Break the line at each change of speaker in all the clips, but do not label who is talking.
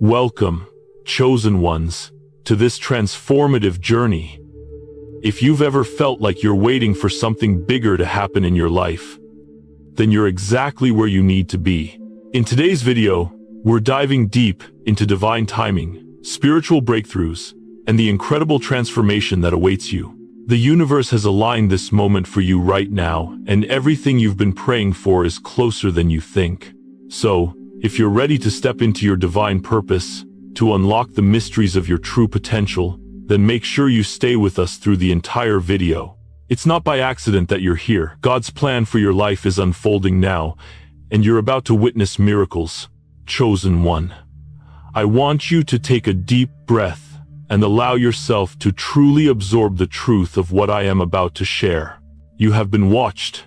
Welcome, chosen ones, to this transformative journey. If you've ever felt like you're waiting for something bigger to happen in your life, then you're exactly where you need to be. In today's video, we're diving deep into divine timing, spiritual breakthroughs, and the incredible transformation that awaits you. The universe has aligned this moment for you right now, and everything you've been praying for is closer than you think. So, if you're ready to step into your divine purpose, to unlock the mysteries of your true potential, then make sure you stay with us through the entire video. It's not by accident that you're here. God's plan for your life is unfolding now, and you're about to witness miracles. Chosen one, I want you to take a deep breath and allow yourself to truly absorb the truth of what I am about to share. You have been watched,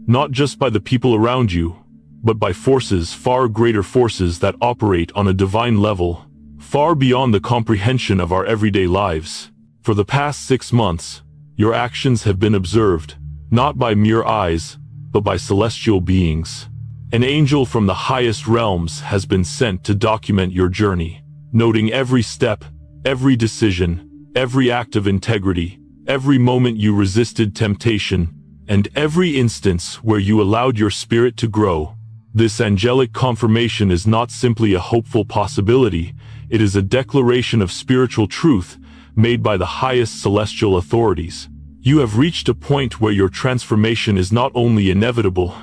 not just by the people around you, but by forces, far greater forces that operate on a divine level, far beyond the comprehension of our everyday lives. For the past 6 months, your actions have been observed, not by mere eyes, but by celestial beings. An angel from the highest realms has been sent to document your journey, noting every step, every decision, every act of integrity, every moment you resisted temptation, and every instance where you allowed your spirit to grow. This angelic confirmation is not simply a hopeful possibility, it is a declaration of spiritual truth made by the highest celestial authorities. You have reached a point where your transformation is not only inevitable,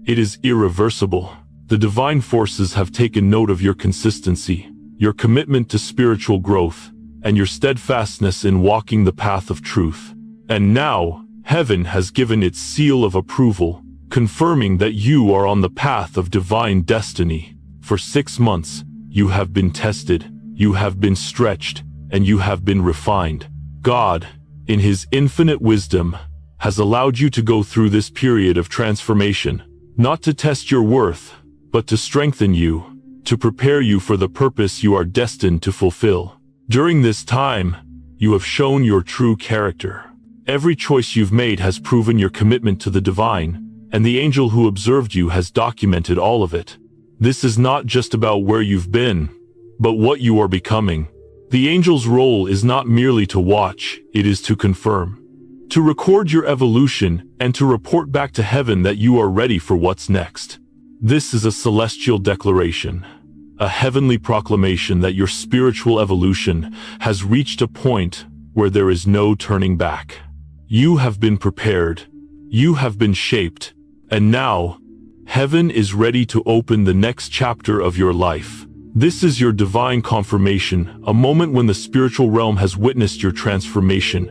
it is irreversible. The divine forces have taken note of your consistency, your commitment to spiritual growth, and your steadfastness in walking the path of truth. And now, heaven has given its seal of approval, confirming that you are on the path of divine destiny. For 6 months, you have been tested, you have been stretched, and you have been refined. God, in His infinite wisdom, has allowed you to go through this period of transformation, not to test your worth, but to strengthen you, to prepare you for the purpose you are destined to fulfill. During this time, you have shown your true character. Every choice you've made has proven your commitment to the divine, and the angel who observed you has documented all of it. This is not just about where you've been, but what you are becoming. The angel's role is not merely to watch, it is to confirm, to record your evolution, and to report back to heaven that you are ready for what's next. This is a celestial declaration, a heavenly proclamation that your spiritual evolution has reached a point where there is no turning back. You have been prepared, you have been shaped, and now, heaven is ready to open the next chapter of your life. This is your divine confirmation, a moment when the spiritual realm has witnessed your transformation.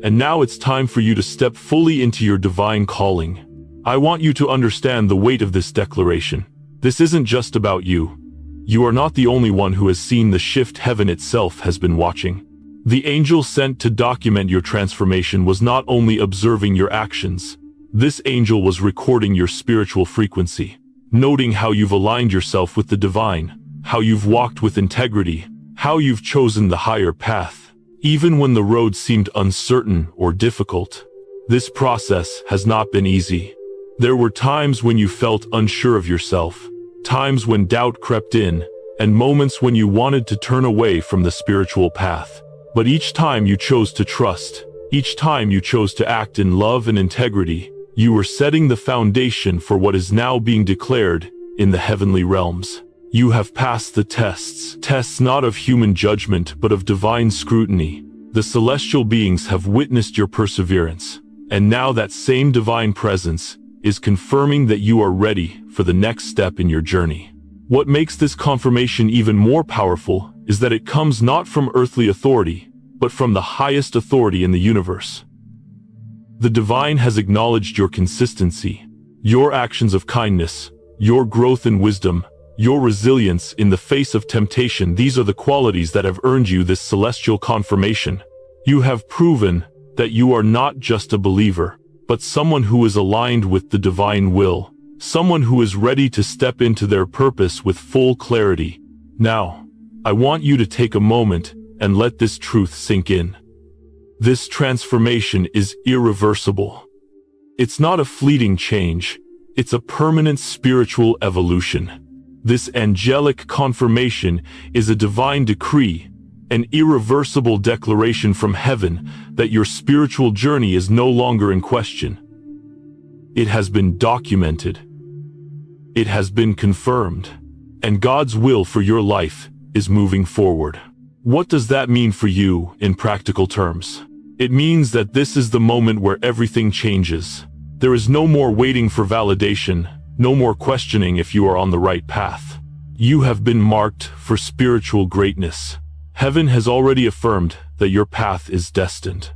And now it's time for you to step fully into your divine calling. I want you to understand the weight of this declaration. This isn't just about you. You are not the only one who has seen the shift. Heaven itself has been watching. The angel sent to document your transformation was not only observing your actions. This angel was recording your spiritual frequency, noting how you've aligned yourself with the divine, how you've walked with integrity, how you've chosen the higher path, even when the road seemed uncertain or difficult. This process has not been easy. There were times when you felt unsure of yourself, times when doubt crept in, and moments when you wanted to turn away from the spiritual path. But each time you chose to trust, each time you chose to act in love and integrity, you were setting the foundation for what is now being declared in the heavenly realms. You have passed the tests not of human judgment but of divine scrutiny. The celestial beings have witnessed your perseverance, and now that same divine presence is confirming that you are ready for the next step in your journey. What makes this confirmation even more powerful is that it comes not from earthly authority, but from the highest authority in the universe. The divine has acknowledged your consistency, your actions of kindness, your growth in wisdom, your resilience in the face of temptation. These are the qualities that have earned you this celestial confirmation. You have proven that you are not just a believer, but someone who is aligned with the divine will, someone who is ready to step into their purpose with full clarity. Now, I want you to take a moment and let this truth sink in. This transformation is irreversible. It's not a fleeting change, it's a permanent spiritual evolution. This angelic confirmation is a divine decree, an irreversible declaration from heaven that your spiritual journey is no longer in question. It has been documented. It has been confirmed. And God's will for your life is moving forward. What does that mean for you in practical terms? It means that this is the moment where everything changes. There is no more waiting for validation, no more questioning if you are on the right path. You have been marked for spiritual greatness. Heaven has already affirmed that your path is destined.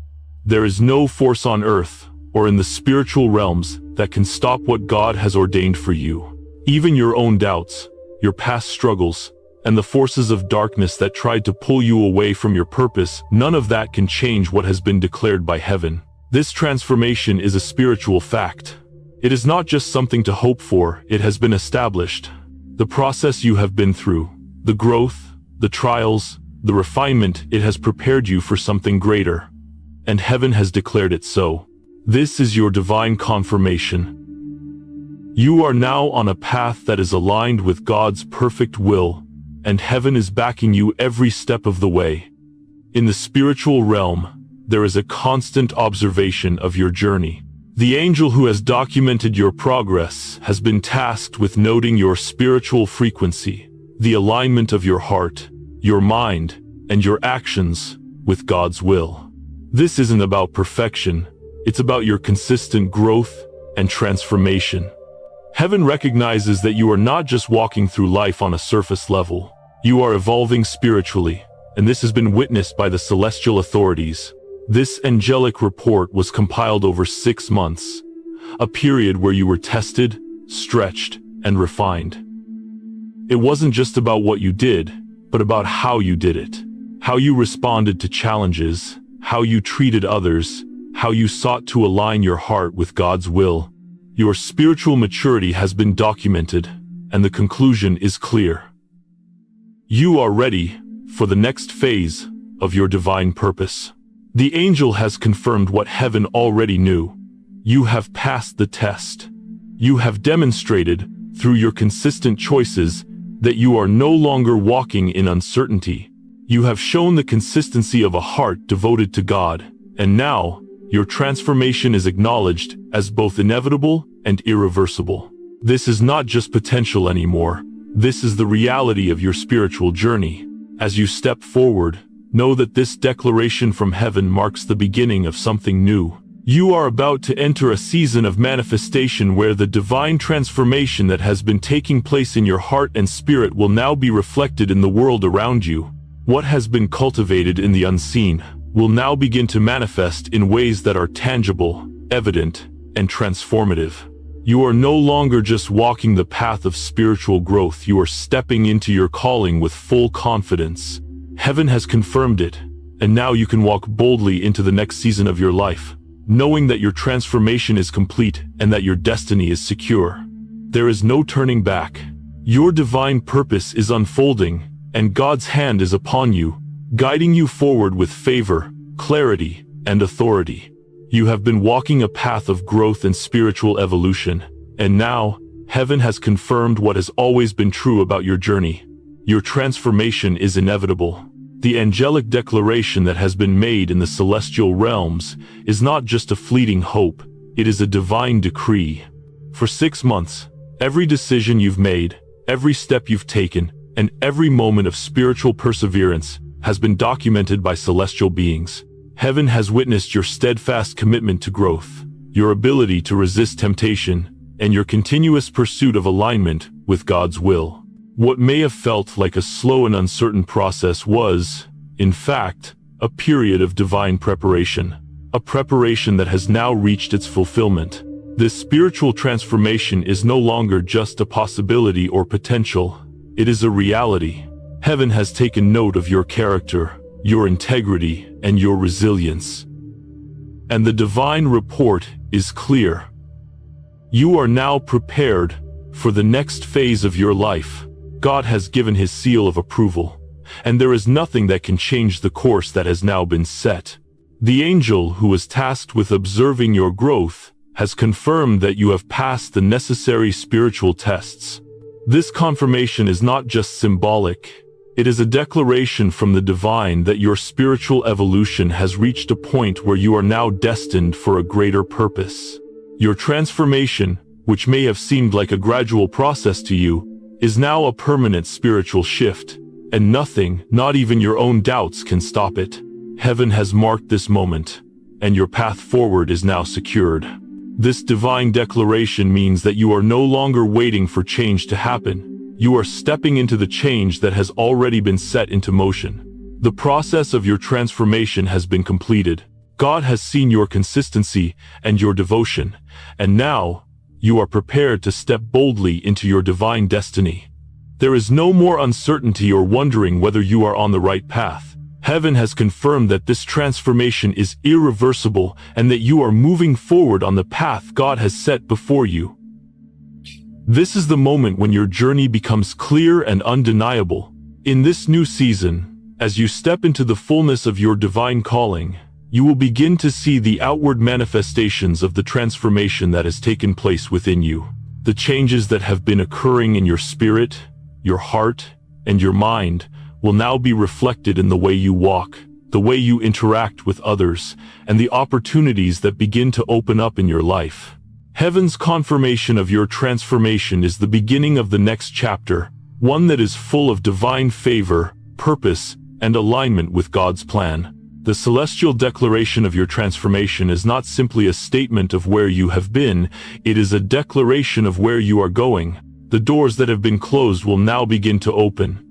There is no force on earth or in the spiritual realms that can stop what God has ordained for you. Even your own doubts, your past struggles, and the forces of darkness that tried to pull you away from your purpose, none of that can change what has been declared by heaven. This transformation is a spiritual fact. It is not just something to hope for, it has been established. The process you have been through, the growth, the trials, the refinement, it has prepared you for something greater. And heaven has declared it so. This is your divine confirmation. You are now on a path that is aligned with God's perfect will, and heaven is backing you every step of the way. In the spiritual realm, there is a constant observation of your journey. The angel who has documented your progress has been tasked with noting your spiritual frequency, the alignment of your heart, your mind, and your actions with God's will. This isn't about perfection, it's about your consistent growth and transformation. Heaven recognizes that you are not just walking through life on a surface level. You are evolving spiritually, and this has been witnessed by the celestial authorities. This angelic report was compiled over 6 months, a period where you were tested, stretched, and refined. It wasn't just about what you did, but about how you did it. How you responded to challenges, how you treated others, how you sought to align your heart with God's will. Your spiritual maturity has been documented, and the conclusion is clear. You are ready for the next phase of your divine purpose. The angel has confirmed what heaven already knew. You have passed the test. You have demonstrated, through your consistent choices, that you are no longer walking in uncertainty. You have shown the consistency of a heart devoted to God, and now, your transformation is acknowledged as both inevitable and irreversible. This is not just potential anymore. This is the reality of your spiritual journey. As you step forward, know that this declaration from heaven marks the beginning of something new. You are about to enter a season of manifestation where the divine transformation that has been taking place in your heart and spirit will now be reflected in the world around you. What has been cultivated in the unseen will now begin to manifest in ways that are tangible, evident, and transformative. You are no longer just walking the path of spiritual growth, you are stepping into your calling with full confidence. Heaven has confirmed it, and now you can walk boldly into the next season of your life, knowing that your transformation is complete and that your destiny is secure. There is no turning back. Your divine purpose is unfolding, and God's hand is upon you, guiding you forward with favor, clarity, and authority. You have been walking a path of growth and spiritual evolution, and now, heaven has confirmed what has always been true about your journey. Your transformation is inevitable. The angelic declaration that has been made in the celestial realms is not just a fleeting hope, it is a divine decree. For 6 months, every decision you've made, every step you've taken, and every moment of spiritual perseverance has been documented by celestial beings. Heaven has witnessed your steadfast commitment to growth, your ability to resist temptation, and your continuous pursuit of alignment with God's will. What may have felt like a slow and uncertain process was, in fact, a period of divine preparation, a preparation that has now reached its fulfillment. This spiritual transformation is no longer just a possibility or potential, it is a reality. Heaven has taken note of your character, your integrity, and your resilience. And the divine report is clear. You are now prepared for the next phase of your life. God has given his seal of approval, and there is nothing that can change the course that has now been set. The angel who was tasked with observing your growth has confirmed that you have passed the necessary spiritual tests. This confirmation is not just symbolic. It is a declaration from the divine that your spiritual evolution has reached a point where you are now destined for a greater purpose. Your transformation, which may have seemed like a gradual process to you, is now a permanent spiritual shift, and nothing, not even your own doubts, can stop it. Heaven has marked this moment, and your path forward is now secured. This divine declaration means that you are no longer waiting for change to happen. You are stepping into the change that has already been set into motion. The process of your transformation has been completed. God has seen your consistency and your devotion, and now you are prepared to step boldly into your divine destiny. There is no more uncertainty or wondering whether you are on the right path. Heaven has confirmed that this transformation is irreversible and that you are moving forward on the path God has set before you. This is the moment when your journey becomes clear and undeniable. In this new season, as you step into the fullness of your divine calling, you will begin to see the outward manifestations of the transformation that has taken place within you. The changes that have been occurring in your spirit, your heart, and your mind will now be reflected in the way you walk, the way you interact with others, and the opportunities that begin to open up in your life. Heaven's confirmation of your transformation is the beginning of the next chapter, one that is full of divine favor, purpose, and alignment with God's plan. The celestial declaration of your transformation is not simply a statement of where you have been, it is a declaration of where you are going. The doors that have been closed will now begin to open,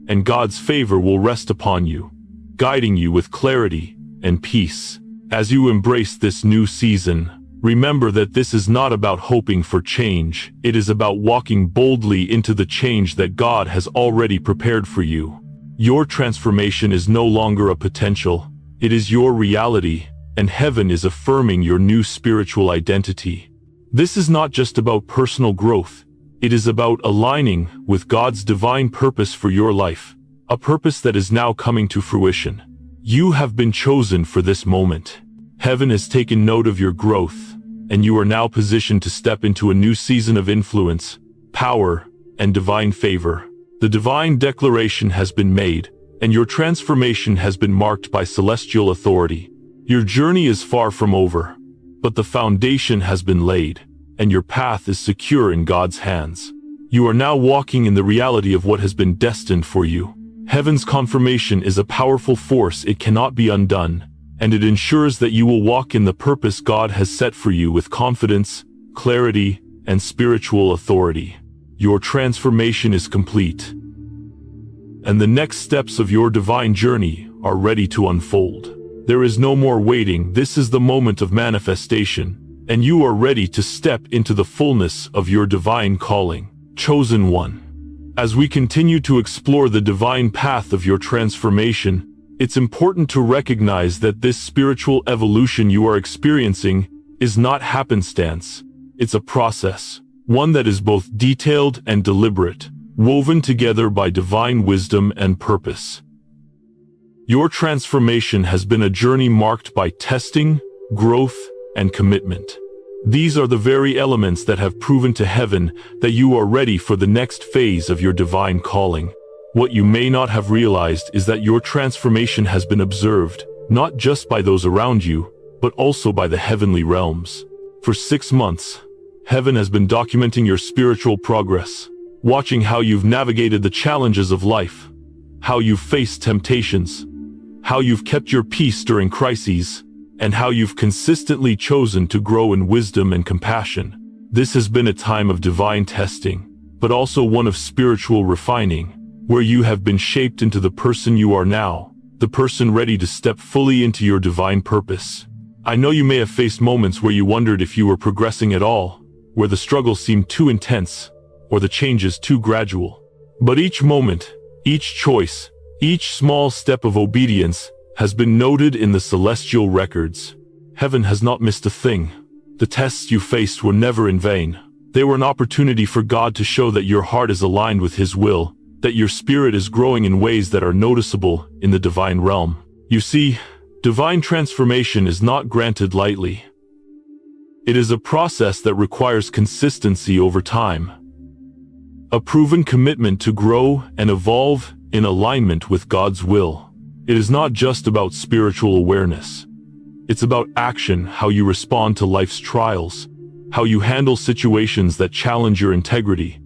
and God's favor will rest upon you, guiding you with clarity and peace. As you embrace this new season, remember that this is not about hoping for change, it is about walking boldly into the change that God has already prepared for you. Your transformation is no longer a potential, it is your reality, and heaven is affirming your new spiritual identity. This is not just about personal growth, it is about aligning with God's divine purpose for your life, a purpose that is now coming to fruition. You have been chosen for this moment. Heaven has taken note of your growth, and you are now positioned to step into a new season of influence, power, and divine favor. The divine declaration has been made, and your transformation has been marked by celestial authority. Your journey is far from over, but the foundation has been laid, and your path is secure in God's hands. You are now walking in the reality of what has been destined for you. Heaven's confirmation is a powerful force, it cannot be undone, and it ensures that you will walk in the purpose God has set for you with confidence, clarity, and spiritual authority. Your transformation is complete, and the next steps of your divine journey are ready to unfold. There is no more waiting, this is the moment of manifestation, and you are ready to step into the fullness of your divine calling. Chosen one. As we continue to explore the divine path of your transformation, it's important to recognize that this spiritual evolution you are experiencing is not happenstance. It's a process, one that is both detailed and deliberate, woven together by divine wisdom and purpose. Your transformation has been a journey marked by testing, growth, and commitment. These are the very elements that have proven to heaven that you are ready for the next phase of your divine calling. What you may not have realized is that your transformation has been observed, not just by those around you, but also by the heavenly realms. For 6 months, heaven has been documenting your spiritual progress, watching how you've navigated the challenges of life, how you've faced temptations, how you've kept your peace during crises, and how you've consistently chosen to grow in wisdom and compassion. This has been a time of divine testing, but also one of spiritual refining, where you have been shaped into the person you are now, the person ready to step fully into your divine purpose. I know you may have faced moments where you wondered if you were progressing at all, where the struggle seemed too intense, or the changes too gradual. But each moment, each choice, each small step of obedience has been noted in the celestial records. Heaven has not missed a thing. The tests you faced were never in vain. They were an opportunity for God to show that your heart is aligned with His will, that your spirit is growing in ways that are noticeable in the divine realm. You see, divine transformation is not granted lightly. It is a process that requires consistency over time. a proven commitment to grow and evolve in alignment with God's will. It is not just about spiritual awareness. It's about action, how you respond to life's trials, how you handle situations that challenge your integrity,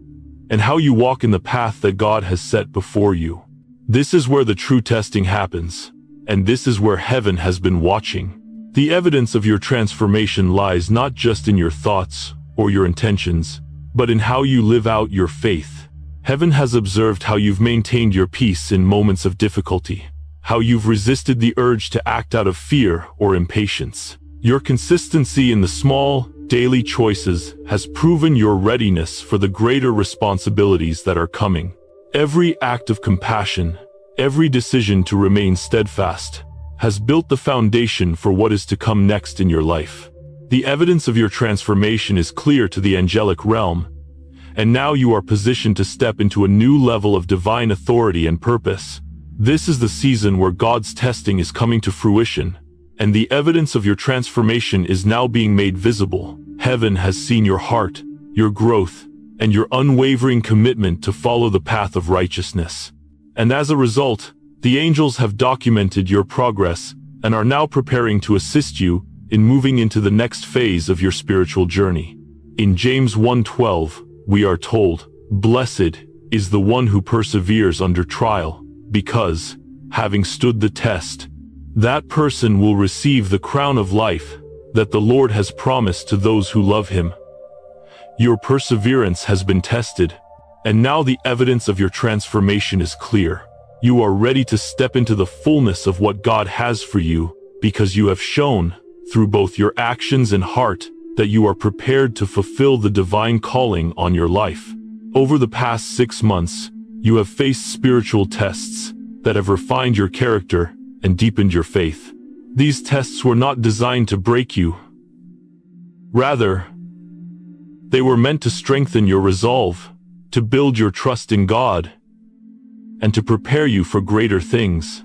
and how you walk in the path that God has set before you. This is where the true testing happens, and this is where heaven has been watching. The evidence of your transformation lies not just in your thoughts or your intentions, but in how you live out your faith. Heaven has observed how you've maintained your peace in moments of difficulty, how you've resisted the urge to act out of fear or impatience. Your consistency in the small, daily choices has proven your readiness for the greater responsibilities that are coming. Every act of compassion, every decision to remain steadfast, has built the foundation for what is to come next in your life. The evidence of your transformation is clear to the angelic realm, and now you are positioned to step into a new level of divine authority and purpose. This is the season where God's testing is coming to fruition, and the evidence of your transformation is now being made visible. Heaven has seen your heart, your growth, and your unwavering commitment to follow the path of righteousness. And as a result, the angels have documented your progress and are now preparing to assist you in moving into the next phase of your spiritual journey. In James 1:12, we are told, "Blessed is the one who perseveres under trial, because, having stood the test, that person will receive the crown of life that the Lord has promised to those who love him." Your perseverance has been tested, and now the evidence of your transformation is clear. You are ready to step into the fullness of what God has for you, because you have shown, through both your actions and heart, that you are prepared to fulfill the divine calling on your life. Over the past 6 months, you have faced spiritual tests that have refined your character and deepened your faith. These tests were not designed to break you. Rather, they were meant to strengthen your resolve, to build your trust in God, and to prepare you for greater things.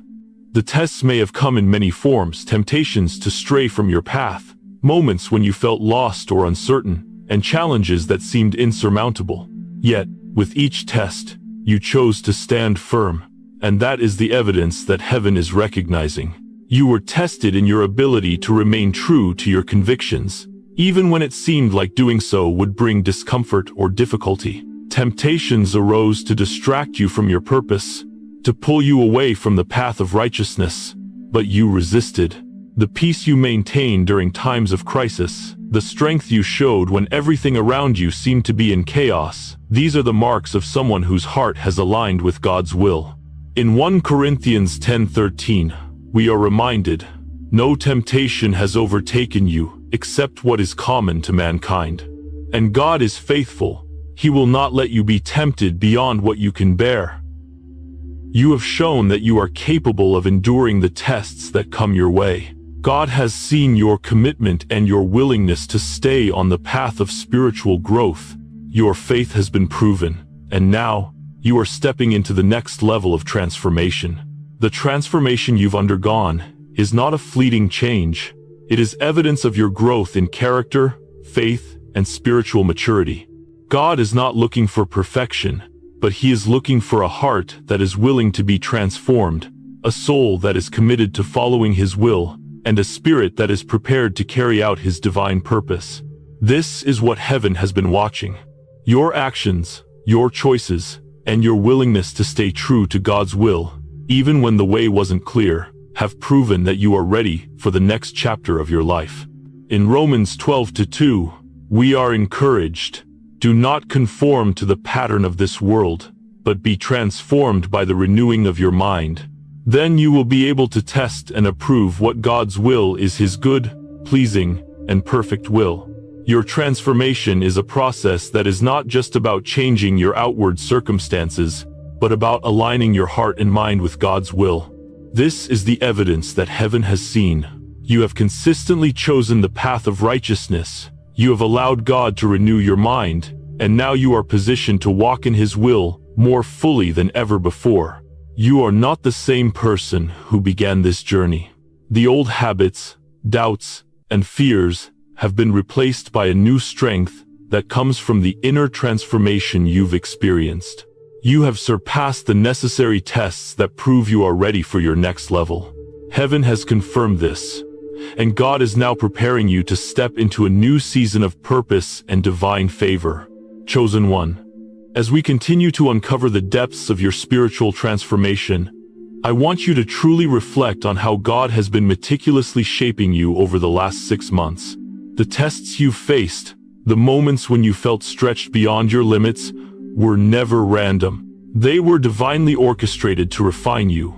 The tests may have come in many forms: temptations to stray from your path, moments when you felt lost or uncertain, and challenges that seemed insurmountable. Yet, with each test, you chose to stand firm, and that is the evidence that heaven is recognizing. You were tested in your ability to remain true to your convictions, even when it seemed like doing so would bring discomfort or difficulty. Temptations arose to distract you from your purpose, to pull you away from the path of righteousness, but you resisted. The peace you maintained during times of crisis, the strength you showed when everything around you seemed to be in chaos, these are the marks of someone whose heart has aligned with God's will. In 1 Corinthians 10:13, we are reminded, "No temptation has overtaken you except what is common to mankind. And God is faithful. He will not let you be tempted beyond what you can bear." You have shown that you are capable of enduring the tests that come your way. God has seen your commitment and your willingness to stay on the path of spiritual growth. Your faith has been proven, and now, you are stepping into the next level of transformation. The transformation you've undergone is not a fleeting change. It is evidence of your growth in character, faith, and spiritual maturity. God is not looking for perfection, but He is looking for a heart that is willing to be transformed, a soul that is committed to following His will, and a spirit that is prepared to carry out His divine purpose. This is what heaven has been watching. Your actions, your choices, and your willingness to stay true to God's will, even when the way wasn't clear, have proven that you are ready for the next chapter of your life. In Romans 12:2, we are encouraged, "Do not conform to the pattern of this world, but be transformed by the renewing of your mind. Then you will be able to test and approve what God's will is, His good, pleasing, and perfect will." Your transformation is a process that is not just about changing your outward circumstances, but about aligning your heart and mind with God's will. This is the evidence that heaven has seen. You have consistently chosen the path of righteousness. You have allowed God to renew your mind, and now you are positioned to walk in His will more fully than ever before. You are not the same person who began this journey. The old habits, doubts, and fears have been replaced by a new strength, that comes from the inner transformation you've experienced. You have surpassed the necessary tests that prove you are ready for your next level. Heaven has confirmed this, and God is now preparing you to step into a new season of purpose and divine favor. Chosen one, as we continue to uncover the depths of your spiritual transformation, I want you to truly reflect on how God has been meticulously shaping you over the last 6 months. The tests you've faced, the moments when you felt stretched beyond your limits, were never random. They were divinely orchestrated to refine you,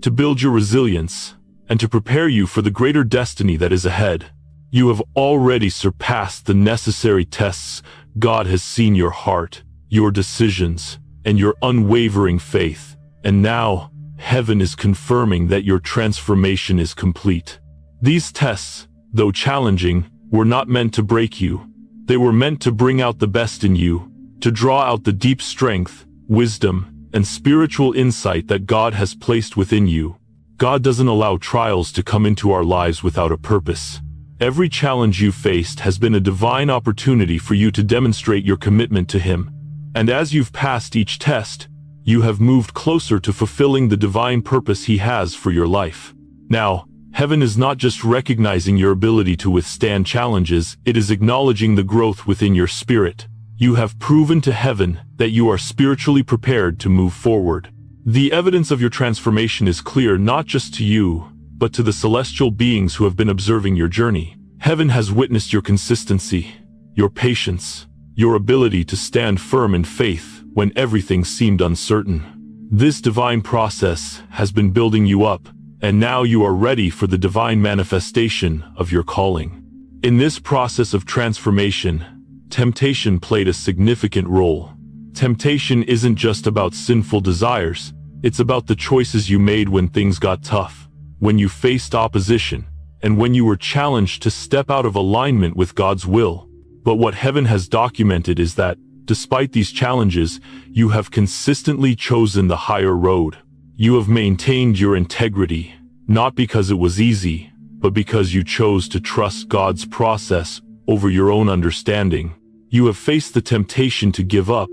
to build your resilience, and to prepare you for the greater destiny that is ahead. You have already surpassed the necessary tests. God has seen your heart, your decisions, and your unwavering faith. And now, Heaven is confirming that your transformation is complete. These tests, though challenging, were not meant to break you. They were meant to bring out the best in you, to draw out the deep strength, wisdom, and spiritual insight that God has placed within you. God doesn't allow trials to come into our lives without a purpose. Every challenge you faced has been a divine opportunity for you to demonstrate your commitment to Him. And as you've passed each test, you have moved closer to fulfilling the divine purpose He has for your life. Now, Heaven is not just recognizing your ability to withstand challenges, it is acknowledging the growth within your spirit. You have proven to Heaven that you are spiritually prepared to move forward. The evidence of your transformation is clear not just to you, but to the celestial beings who have been observing your journey. Heaven has witnessed your consistency, your patience, your ability to stand firm in faith when everything seemed uncertain. This divine process has been building you up, and now you are ready for the divine manifestation of your calling. In this process of transformation, temptation played a significant role. Temptation isn't just about sinful desires, it's about the choices you made when things got tough, when you faced opposition, and when you were challenged to step out of alignment with God's will. But what Heaven has documented is that, despite these challenges, you have consistently chosen the higher road. You have maintained your integrity, not because it was easy, but because you chose to trust God's process over your own understanding. You have faced the temptation to give up,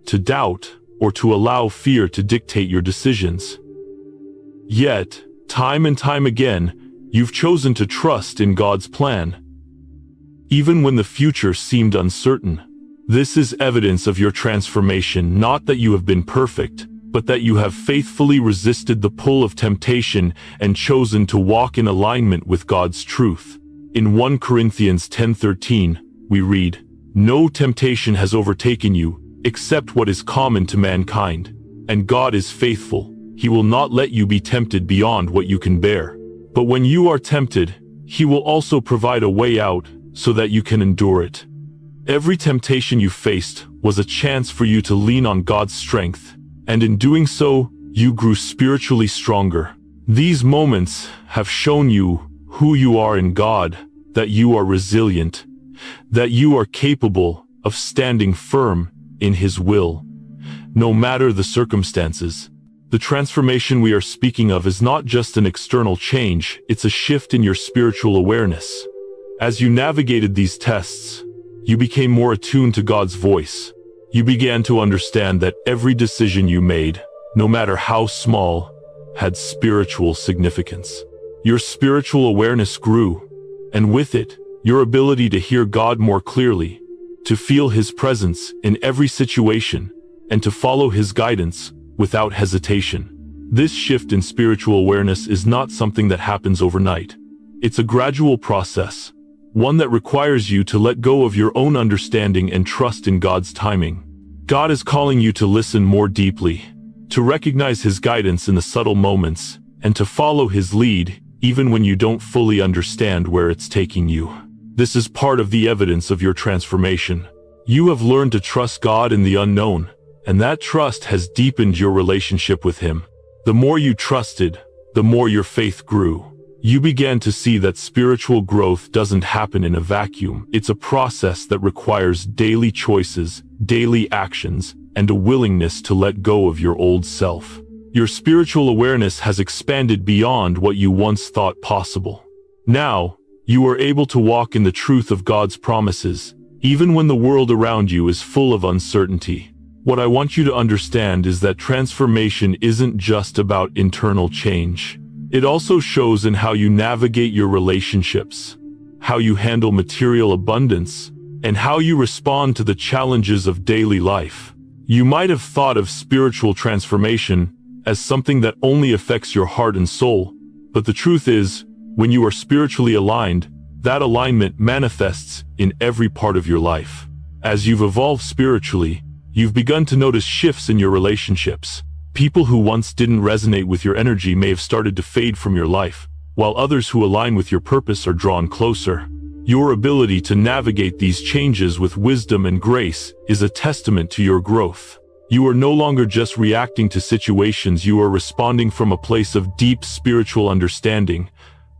to doubt, or to allow fear to dictate your decisions. Yet, time and time again, you've chosen to trust in God's plan, even when the future seemed uncertain. This is evidence of your transformation, not that you have been perfect, but that you have faithfully resisted the pull of temptation and chosen to walk in alignment with God's truth. In 1 Corinthians 10:13, we read, "No temptation has overtaken you, except what is common to mankind. And God is faithful. He will not let you be tempted beyond what you can bear. But when you are tempted, He will also provide a way out so that you can endure it." Every temptation you faced was a chance for you to lean on God's strength, and in doing so, you grew spiritually stronger. These moments have shown you who you are in God, that you are resilient, that you are capable of standing firm in His will, no matter the circumstances. The transformation we are speaking of is not just an external change, it's a shift in your spiritual awareness. As you navigated these tests, you became more attuned to God's voice. You began to understand that every decision you made, no matter how small, had spiritual significance. Your spiritual awareness grew, and with it, your ability to hear God more clearly, to feel His presence in every situation, and to follow His guidance without hesitation. This shift in spiritual awareness is not something that happens overnight. It's a gradual process, one that requires you to let go of your own understanding and trust in God's timing. God is calling you to listen more deeply, to recognize His guidance in the subtle moments, and to follow His lead even when you don't fully understand where it's taking you. This is part of the evidence of your transformation. You have learned to trust God in the unknown, and that trust has deepened your relationship with Him. The more you trusted, the more your faith grew. You began to see that spiritual growth doesn't happen in a vacuum. It's a process that requires daily choices, daily actions, and a willingness to let go of your old self. Your spiritual awareness has expanded beyond what you once thought possible. Now, you are able to walk in the truth of God's promises, even when the world around you is full of uncertainty. What I want you to understand is that transformation isn't just about internal change. It also shows in how you navigate your relationships, how you handle material abundance, and how you respond to the challenges of daily life. You might have thought of spiritual transformation as something that only affects your heart and soul, but the truth is, when you are spiritually aligned, that alignment manifests in every part of your life. As you've evolved spiritually, you've begun to notice shifts in your relationships. People who once didn't resonate with your energy may have started to fade from your life, while others who align with your purpose are drawn closer. Your ability to navigate these changes with wisdom and grace is a testament to your growth. You are no longer just reacting to situations, you are responding from a place of deep spiritual understanding,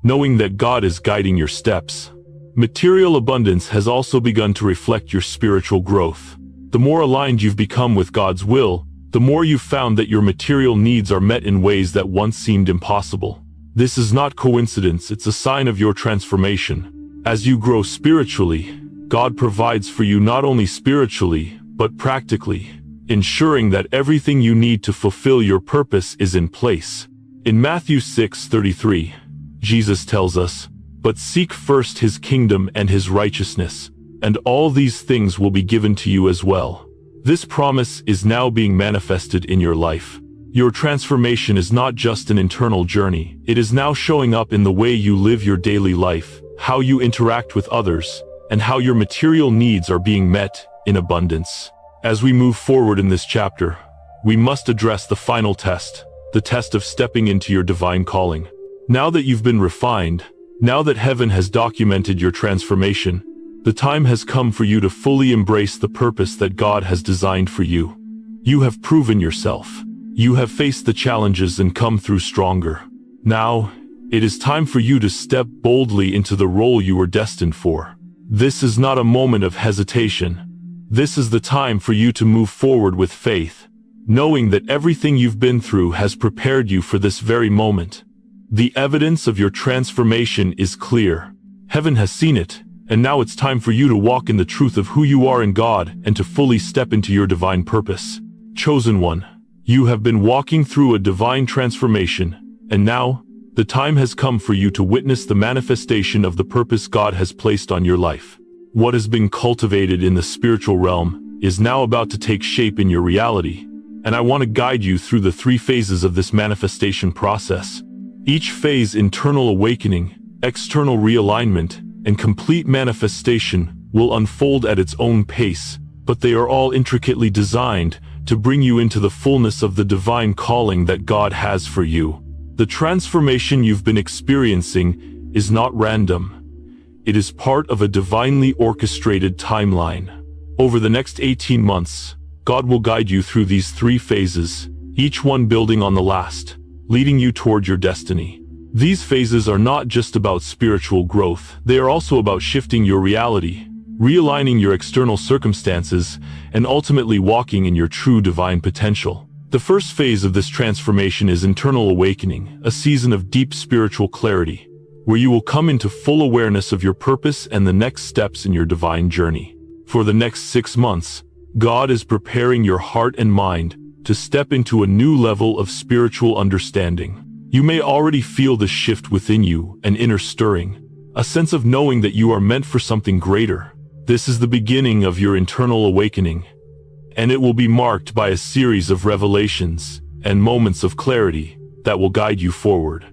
knowing that God is guiding your steps. Material abundance has also begun to reflect your spiritual growth. The more aligned you've become with God's will, the more you've found that your material needs are met in ways that once seemed impossible. This is not coincidence, it's a sign of your transformation. As you grow spiritually, God provides for you not only spiritually, but practically, ensuring that everything you need to fulfill your purpose is in place. In Matthew 6:33, Jesus tells us, "But seek first his kingdom and his righteousness, and all these things will be given to you as well." This promise is now being manifested in your life. Your transformation is not just an internal journey, it is now showing up in the way you live your daily life, how you interact with others, and how your material needs are being met in abundance. As we move forward in this chapter, we must address the final test, the test of stepping into your divine calling. Now that you've been refined, now that heaven has documented your transformation, the time has come for you to fully embrace the purpose that God has designed for you. You have proven yourself. You have faced the challenges and come through stronger. Now, it is time for you to step boldly into the role you were destined for. This is not a moment of hesitation. This is the time for you to move forward with faith, knowing that everything you've been through has prepared you for this very moment. The evidence of your transformation is clear. Heaven has seen it, and now it's time for you to walk in the truth of who you are in God and to fully step into your divine purpose. Chosen one, you have been walking through a divine transformation, and now, the time has come for you to witness the manifestation of the purpose God has placed on your life. What has been cultivated in the spiritual realm is now about to take shape in your reality, and I want to guide you through the 3 phases of this manifestation process. Each phase, internal awakening, external realignment, and complete manifestation, will unfold at its own pace, but they are all intricately designed to bring you into the fullness of the divine calling that God has for you. The transformation you've been experiencing is not random. It is part of a divinely orchestrated timeline. Over the next 18 months, God will guide you through these 3 phases, each one building on the last, leading you toward your destiny. These phases are not just about spiritual growth, they are also about shifting your reality, realigning your external circumstances, and ultimately walking in your true divine potential. The first phase of this transformation is internal awakening, a season of deep spiritual clarity, where you will come into full awareness of your purpose and the next steps in your divine journey. For the next 6 months, God is preparing your heart and mind to step into a new level of spiritual understanding. You may already feel the shift within you, an inner stirring, a sense of knowing that you are meant for something greater. This is the beginning of your internal awakening, and it will be marked by a series of revelations and moments of clarity that will guide you forward.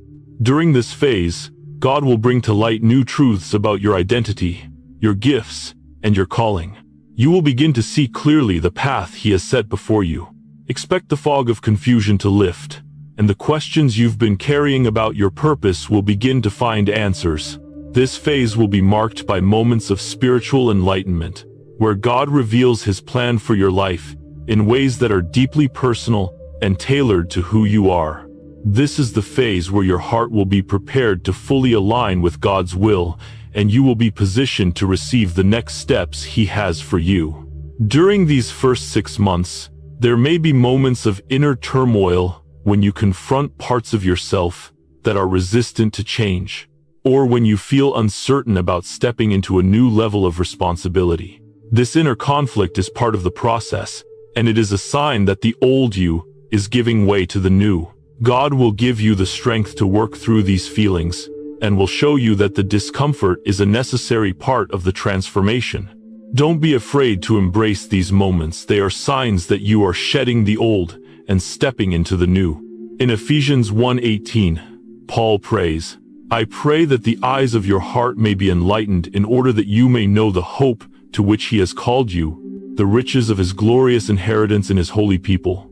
During this phase, God will bring to light new truths about your identity, your gifts, and your calling. You will begin to see clearly the path He has set before you. Expect the fog of confusion to lift, and the questions you've been carrying about your purpose will begin to find answers. This phase will be marked by moments of spiritual enlightenment, where God reveals His plan for your life in ways that are deeply personal and tailored to who you are. This is the phase where your heart will be prepared to fully align with God's will, and you will be positioned to receive the next steps He has for you. During these first 6 months, there may be moments of inner turmoil when you confront parts of yourself that are resistant to change, or when you feel uncertain about stepping into a new level of responsibility. This inner conflict is part of the process, and it is a sign that the old you is giving way to the new. God will give you the strength to work through these feelings, and will show you that the discomfort is a necessary part of the transformation. Don't be afraid to embrace these moments. They are signs that you are shedding the old and stepping into the new. In Ephesians 1:18, Paul prays, "I pray that the eyes of your heart may be enlightened in order that you may know the hope to which he has called you, the riches of his glorious inheritance in his holy people."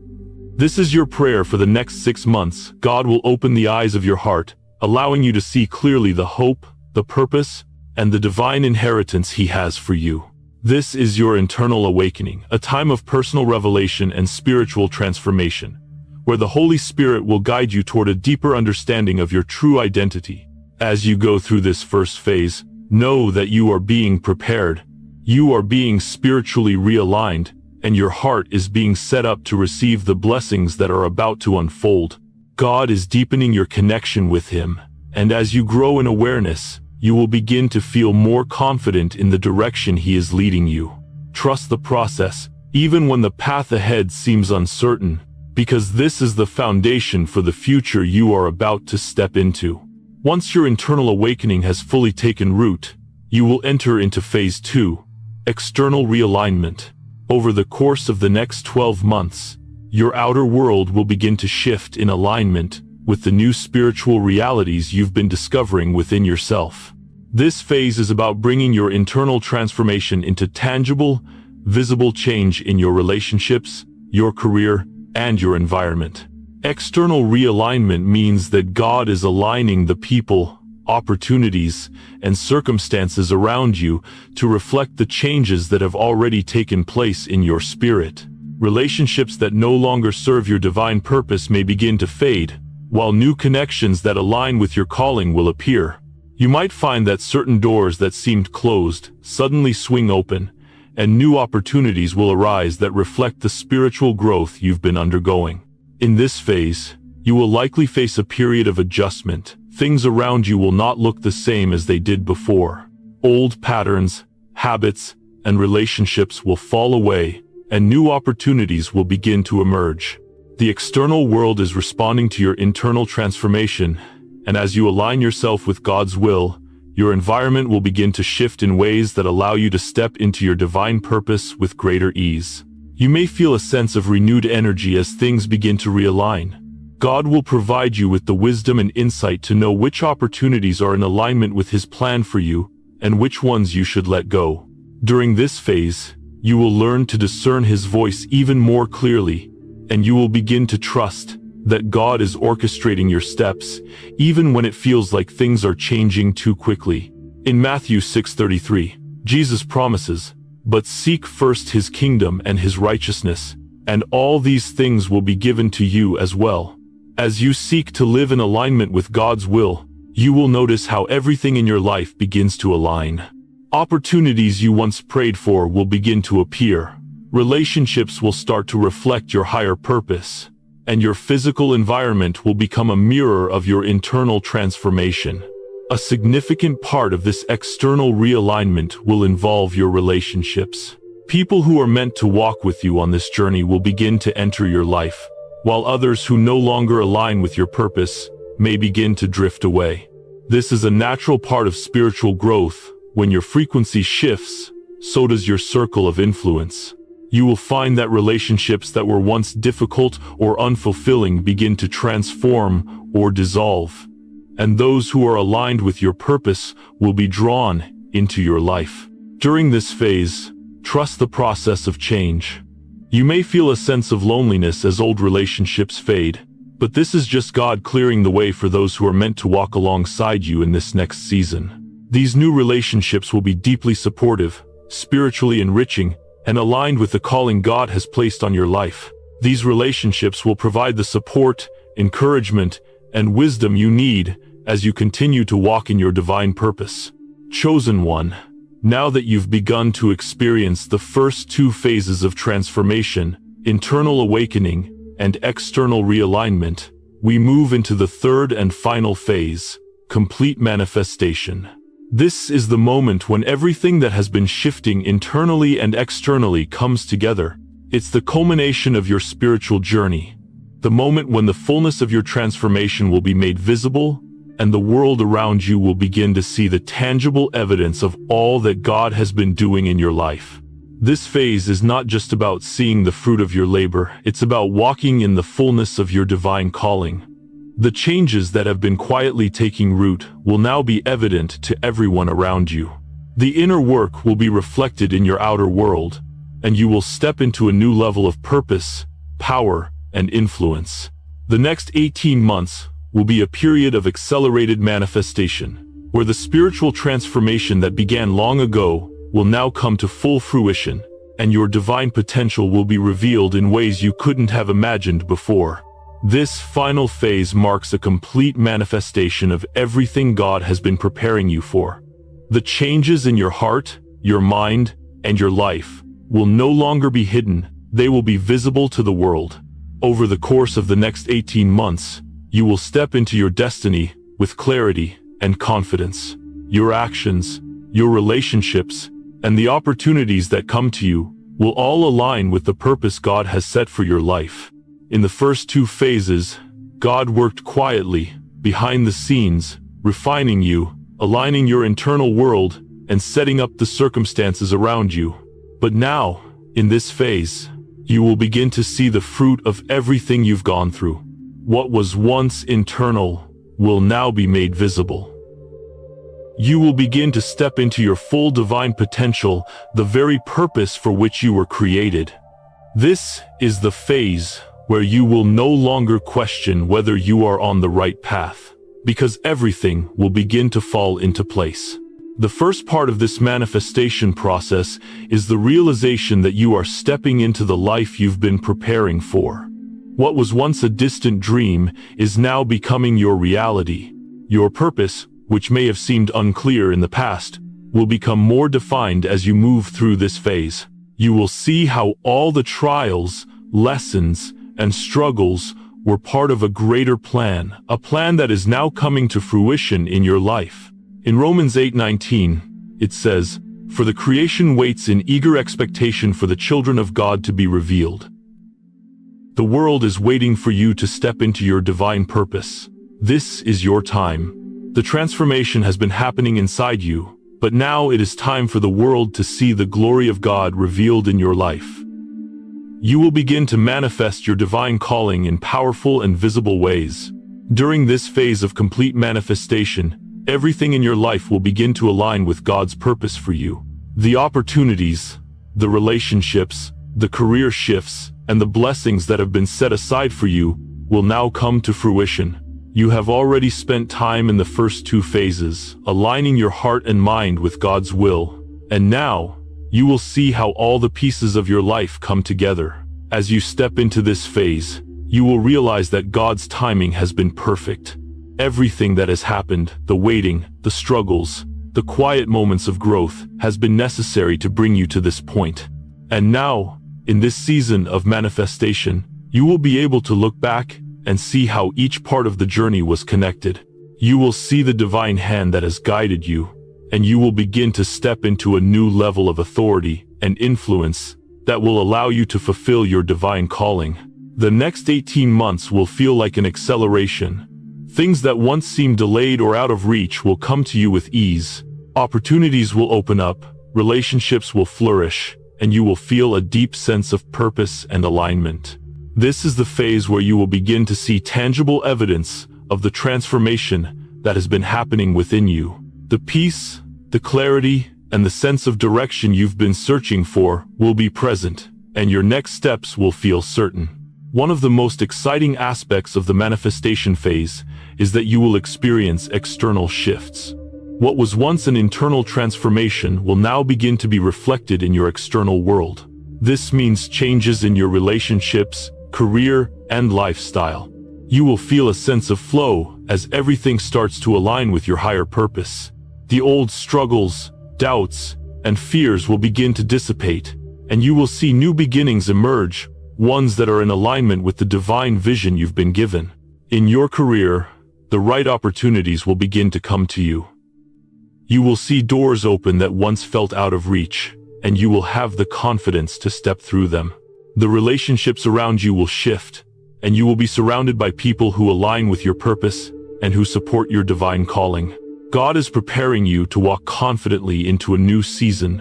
This is your prayer for the next 6 months. God will open the eyes of your heart, allowing you to see clearly the hope, the purpose, and the divine inheritance he has for you. This is your internal awakening, a time of personal revelation and spiritual transformation, where the Holy Spirit will guide you toward a deeper understanding of your true identity. As you go through this first phase, know that you are being prepared. You are being spiritually realigned, and your heart is being set up to receive the blessings that are about to unfold. God is deepening your connection with him, and as you grow in awareness, you will begin to feel more confident in the direction he is leading you. Trust the process, even when the path ahead seems uncertain, because this is the foundation for the future you are about to step into. Once your internal awakening has fully taken root, you will enter into phase 2, external realignment. Over the course of the next 12 months, your outer world will begin to shift in alignment with the new spiritual realities you've been discovering within yourself. This phase is about bringing your internal transformation into tangible, visible change in your relationships, your career, and your environment. External realignment means that God is aligning the people, opportunities, and circumstances around you to reflect the changes that have already taken place in your spirit. Relationships that no longer serve your divine purpose may begin to fade, while new connections that align with your calling will appear. You might find that certain doors that seemed closed suddenly swing open, and new opportunities will arise that reflect the spiritual growth you've been undergoing. In this phase, you will likely face a period of adjustment. Things around you will not look the same as they did before. Old patterns, habits, and relationships will fall away, and new opportunities will begin to emerge. The external world is responding to your internal transformation, and as you align yourself with God's will, your environment will begin to shift in ways that allow you to step into your divine purpose with greater ease. You may feel a sense of renewed energy as things begin to realign. God will provide you with the wisdom and insight to know which opportunities are in alignment with his plan for you, and which ones you should let go. During this phase, you will learn to discern his voice even more clearly, and you will begin to trust that God is orchestrating your steps, even when it feels like things are changing too quickly. In Matthew 6:33, Jesus promises, "But seek first his kingdom and his righteousness, and all these things will be given to you as well." As you seek to live in alignment with God's will, you will notice how everything in your life begins to align. Opportunities you once prayed for will begin to appear. Relationships will start to reflect your higher purpose, and your physical environment will become a mirror of your internal transformation. A significant part of this external realignment will involve your relationships. People who are meant to walk with you on this journey will begin to enter your life, while others who no longer align with your purpose may begin to drift away. This is a natural part of spiritual growth. When your frequency shifts, so does your circle of influence. You will find that relationships that were once difficult or unfulfilling begin to transform or dissolve, and those who are aligned with your purpose will be drawn into your life. During this phase, trust the process of change. You may feel a sense of loneliness as old relationships fade, but this is just God clearing the way for those who are meant to walk alongside you in this next season. These new relationships will be deeply supportive, spiritually enriching, and aligned with the calling God has placed on your life. These relationships will provide the support, encouragement, and wisdom you need as you continue to walk in your divine purpose. Chosen one, now that you've begun to experience the first 2 phases of transformation, internal awakening and external realignment, we move into the third and final phase, complete manifestation. This is the moment when everything that has been shifting internally and externally comes together. It's the culmination of your spiritual journey, the moment when the fullness of your transformation will be made visible, and the world around you will begin to see the tangible evidence of all that God has been doing in your life. This phase is not just about seeing the fruit of your labor, it's about walking in the fullness of your divine calling. The changes that have been quietly taking root will now be evident to everyone around you. The inner work will be reflected in your outer world, and you will step into a new level of purpose, power, and influence. The next 18 months will be a period of accelerated manifestation, where the spiritual transformation that began long ago will now come to full fruition, and your divine potential will be revealed in ways you couldn't have imagined before. This final phase marks a complete manifestation of everything God has been preparing you for. The changes in your heart, your mind, and your life will no longer be hidden, they will be visible to the world. Over the course of the next 18 months, you will step into your destiny with clarity and confidence. Your actions, your relationships, and the opportunities that come to you will all align with the purpose God has set for your life. In the first two phases, God worked quietly, behind the scenes, refining you, aligning your internal world, and setting up the circumstances around you. But now, in this phase, you will begin to see the fruit of everything you've gone through. What was once internal will now be made visible. You will begin to step into your full divine potential, the very purpose for which you were created. This is the phase where you will no longer question whether you are on the right path, because everything will begin to fall into place. The first part of this manifestation process is the realization that you are stepping into the life you've been preparing for. What was once a distant dream is now becoming your reality. Your purpose, which may have seemed unclear in the past, will become more defined as you move through this phase. You will see how all the trials, lessons, and struggles were part of a greater plan, a plan that is now coming to fruition in your life. In Romans 8:19, it says, "For the creation waits in eager expectation for the children of God to be revealed." The world is waiting for you to step into your divine purpose. This is your time. The transformation has been happening inside you, but now it is time for the world to see the glory of God revealed in your life. You will begin to manifest your divine calling in powerful and visible ways. During this phase of complete manifestation, everything in your life will begin to align with God's purpose for you. The opportunities, the relationships, the career shifts, and the blessings that have been set aside for you will now come to fruition. You have already spent time in the first two phases, aligning your heart and mind with God's will, and now, you will see how all the pieces of your life come together. As you step into this phase, you will realize that God's timing has been perfect. Everything that has happened, the waiting, the struggles, the quiet moments of growth, has been necessary to bring you to this point. And now, in this season of manifestation, you will be able to look back and see how each part of the journey was connected. You will see the divine hand that has guided you, and you will begin to step into a new level of authority and influence that will allow you to fulfill your divine calling. The next 18 months will feel like an acceleration. Things that once seemed delayed or out of reach will come to you with ease. Opportunities will open up, relationships will flourish, and you will feel a deep sense of purpose and alignment. This is the phase where you will begin to see tangible evidence of the transformation that has been happening within you. The peace, the clarity, and the sense of direction you've been searching for will be present, and your next steps will feel certain. One of the most exciting aspects of the manifestation phase is that you will experience external shifts. What was once an internal transformation will now begin to be reflected in your external world. This means changes in your relationships, career, and lifestyle. You will feel a sense of flow as everything starts to align with your higher purpose. The old struggles, doubts, and fears will begin to dissipate, and you will see new beginnings emerge, ones that are in alignment with the divine vision you've been given. In your career, the right opportunities will begin to come to you. You will see doors open that once felt out of reach, and you will have the confidence to step through them. The relationships around you will shift, and you will be surrounded by people who align with your purpose and who support your divine calling. God is preparing you to walk confidently into a new season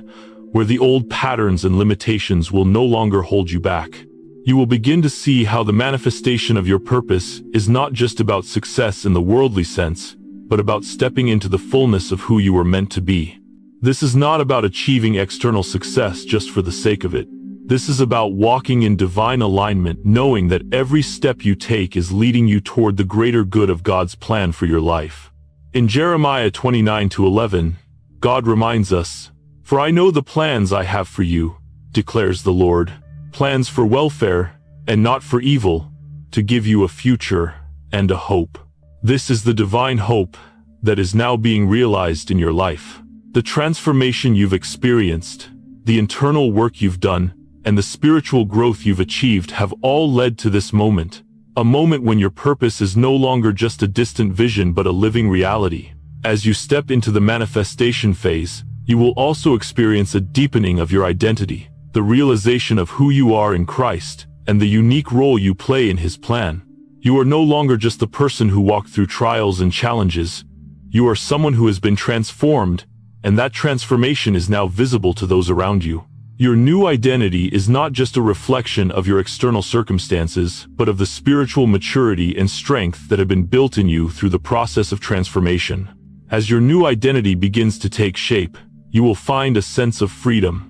where the old patterns and limitations will no longer hold you back. You will begin to see how the manifestation of your purpose is not just about success in the worldly sense, but about stepping into the fullness of who you were meant to be. This is not about achieving external success just for the sake of it. This is about walking in divine alignment, knowing that every step you take is leading you toward the greater good of God's plan for your life. In Jeremiah 29:11, God reminds us, "For I know the plans I have for you, declares the Lord, plans for welfare and not for evil, to give you a future and a hope." This is the divine hope that is now being realized in your life. The transformation you've experienced, the internal work you've done, and the spiritual growth you've achieved have all led to this moment, a moment when your purpose is no longer just a distant vision but a living reality. As you step into the manifestation phase, you will also experience a deepening of your identity, the realization of who you are in Christ, and the unique role you play in His plan. You are no longer just the person who walked through trials and challenges. You are someone who has been transformed, and that transformation is now visible to those around you. Your new identity is not just a reflection of your external circumstances, but of the spiritual maturity and strength that have been built in you through the process of transformation. As your new identity begins to take shape, you will find a sense of freedom.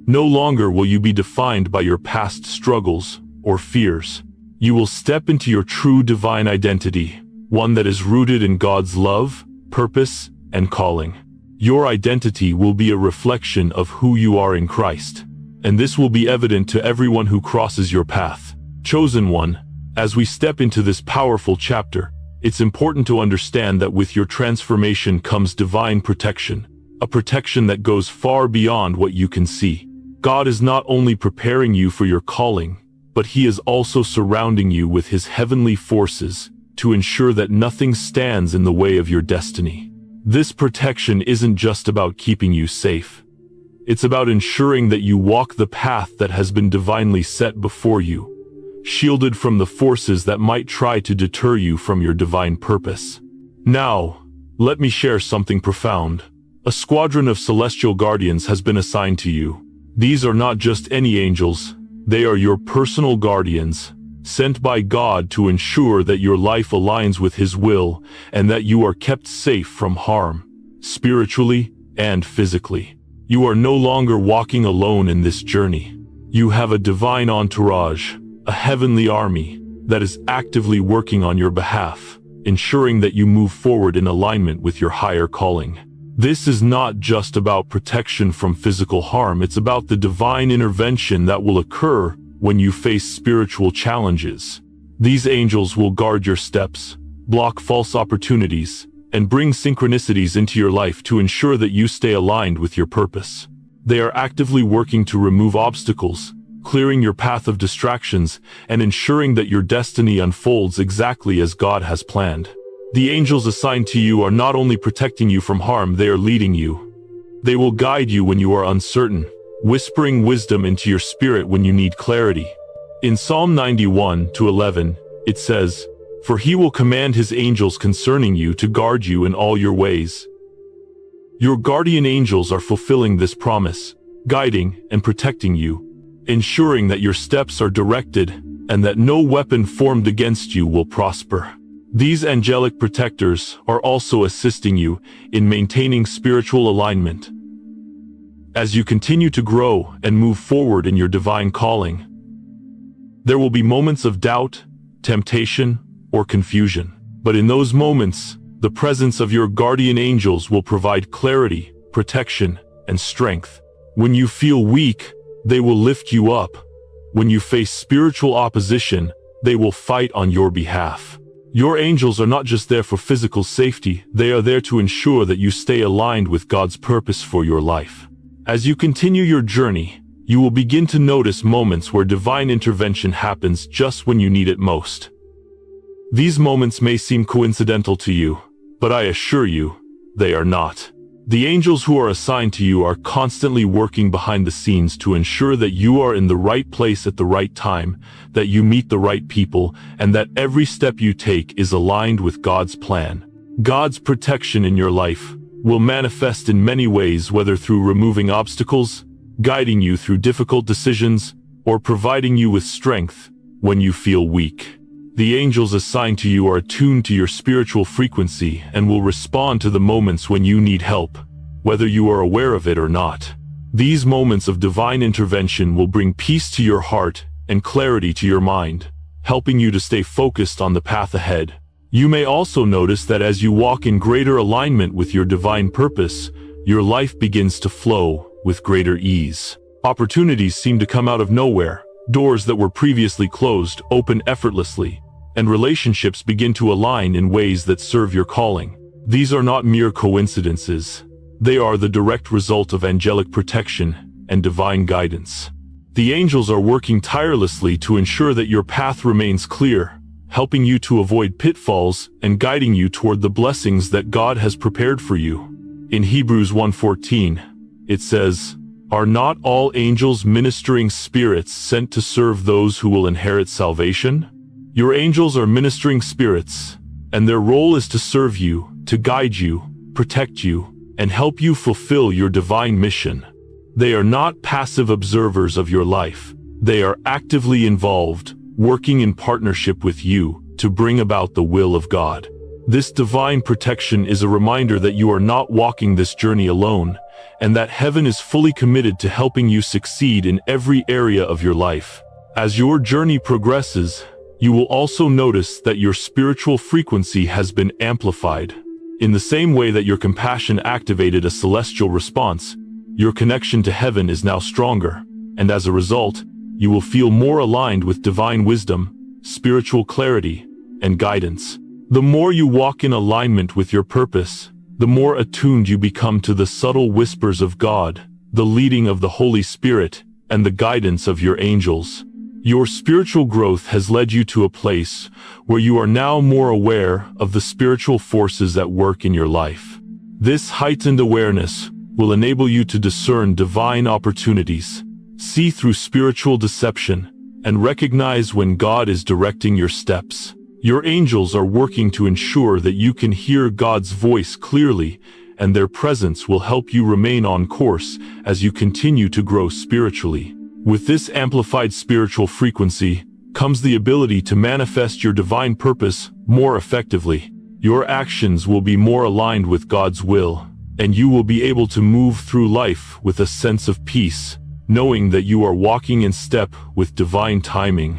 No longer will you be defined by your past struggles or fears. You will step into your true divine identity, one that is rooted in God's love, purpose, and calling. Your identity will be a reflection of who you are in Christ, and this will be evident to everyone who crosses your path. Chosen one, as we step into this powerful chapter, it's important to understand that with your transformation comes divine protection, a protection that goes far beyond what you can see. God is not only preparing you for your calling, but He is also surrounding you with His heavenly forces to ensure that nothing stands in the way of your destiny. This protection isn't just about keeping you safe. It's about ensuring that you walk the path that has been divinely set before you, shielded from the forces that might try to deter you from your divine purpose. Now, let me share something profound. A squadron of celestial guardians has been assigned to you. These are not just any angels. They are your personal guardians, sent by God to ensure that your life aligns with His will and that you are kept safe from harm, spiritually and physically. You are no longer walking alone in this journey. You have a divine entourage, a heavenly army that is actively working on your behalf, ensuring that you move forward in alignment with your higher calling. This is not just about protection from physical harm, it's about the divine intervention that will occur when you face spiritual challenges. These angels will guard your steps, block false opportunities, and bring synchronicities into your life to ensure that you stay aligned with your purpose. They are actively working to remove obstacles, clearing your path of distractions, and ensuring that your destiny unfolds exactly as God has planned. The angels assigned to you are not only protecting you from harm, they are leading you. They will guide you when you are uncertain, whispering wisdom into your spirit when you need clarity. In Psalm 91:11, it says, "For He will command His angels concerning you to guard you in all your ways." Your guardian angels are fulfilling this promise, guiding and protecting you, ensuring that your steps are directed and that no weapon formed against you will prosper. These angelic protectors are also assisting you in maintaining spiritual alignment. As you continue to grow and move forward in your divine calling, there will be moments of doubt, temptation, or confusion. But in those moments, the presence of your guardian angels will provide clarity, protection, and strength. When you feel weak, they will lift you up. When you face spiritual opposition, they will fight on your behalf. Your angels are not just there for physical safety, they are there to ensure that you stay aligned with God's purpose for your life. As you continue your journey, you will begin to notice moments where divine intervention happens just when you need it most. These moments may seem coincidental to you, but I assure you, they are not. The angels who are assigned to you are constantly working behind the scenes to ensure that you are in the right place at the right time, that you meet the right people, and that every step you take is aligned with God's plan. God's protection in your life will manifest in many ways, whether through removing obstacles, guiding you through difficult decisions, or providing you with strength when you feel weak. The angels assigned to you are attuned to your spiritual frequency and will respond to the moments when you need help, whether you are aware of it or not. These moments of divine intervention will bring peace to your heart and clarity to your mind, helping you to stay focused on the path ahead. You may also notice that as you walk in greater alignment with your divine purpose, your life begins to flow with greater ease. Opportunities seem to come out of nowhere. Doors that were previously closed open effortlessly, and relationships begin to align in ways that serve your calling. These are not mere coincidences. They are the direct result of angelic protection and divine guidance. The angels are working tirelessly to ensure that your path remains clear, helping you to avoid pitfalls and guiding you toward the blessings that God has prepared for you. In Hebrews 1:14, it says, "Are not all angels ministering spirits sent to serve those who will inherit salvation?" Your angels are ministering spirits, and their role is to serve you, to guide you, protect you, and help you fulfill your divine mission. They are not passive observers of your life. They are actively involved, working in partnership with you to bring about the will of God. This divine protection is a reminder that you are not walking this journey alone, and that heaven is fully committed to helping you succeed in every area of your life. As your journey progresses, you will also notice that your spiritual frequency has been amplified. In the same way that your compassion activated a celestial response, your connection to heaven is now stronger, and as a result, you will feel more aligned with divine wisdom, spiritual clarity, and guidance. The more you walk in alignment with your purpose, the more attuned you become to the subtle whispers of God, the leading of the Holy Spirit, and the guidance of your angels. Your spiritual growth has led you to a place where you are now more aware of the spiritual forces at work in your life. This heightened awareness will enable you to discern divine opportunities, see through spiritual deception, and recognize when God is directing your steps. Your angels are working to ensure that you can hear God's voice clearly, and their presence will help you remain on course as you continue to grow spiritually. With this amplified spiritual frequency comes the ability to manifest your divine purpose more effectively. Your actions will be more aligned with God's will, and you will be able to move through life with a sense of peace, knowing that you are walking in step with divine timing.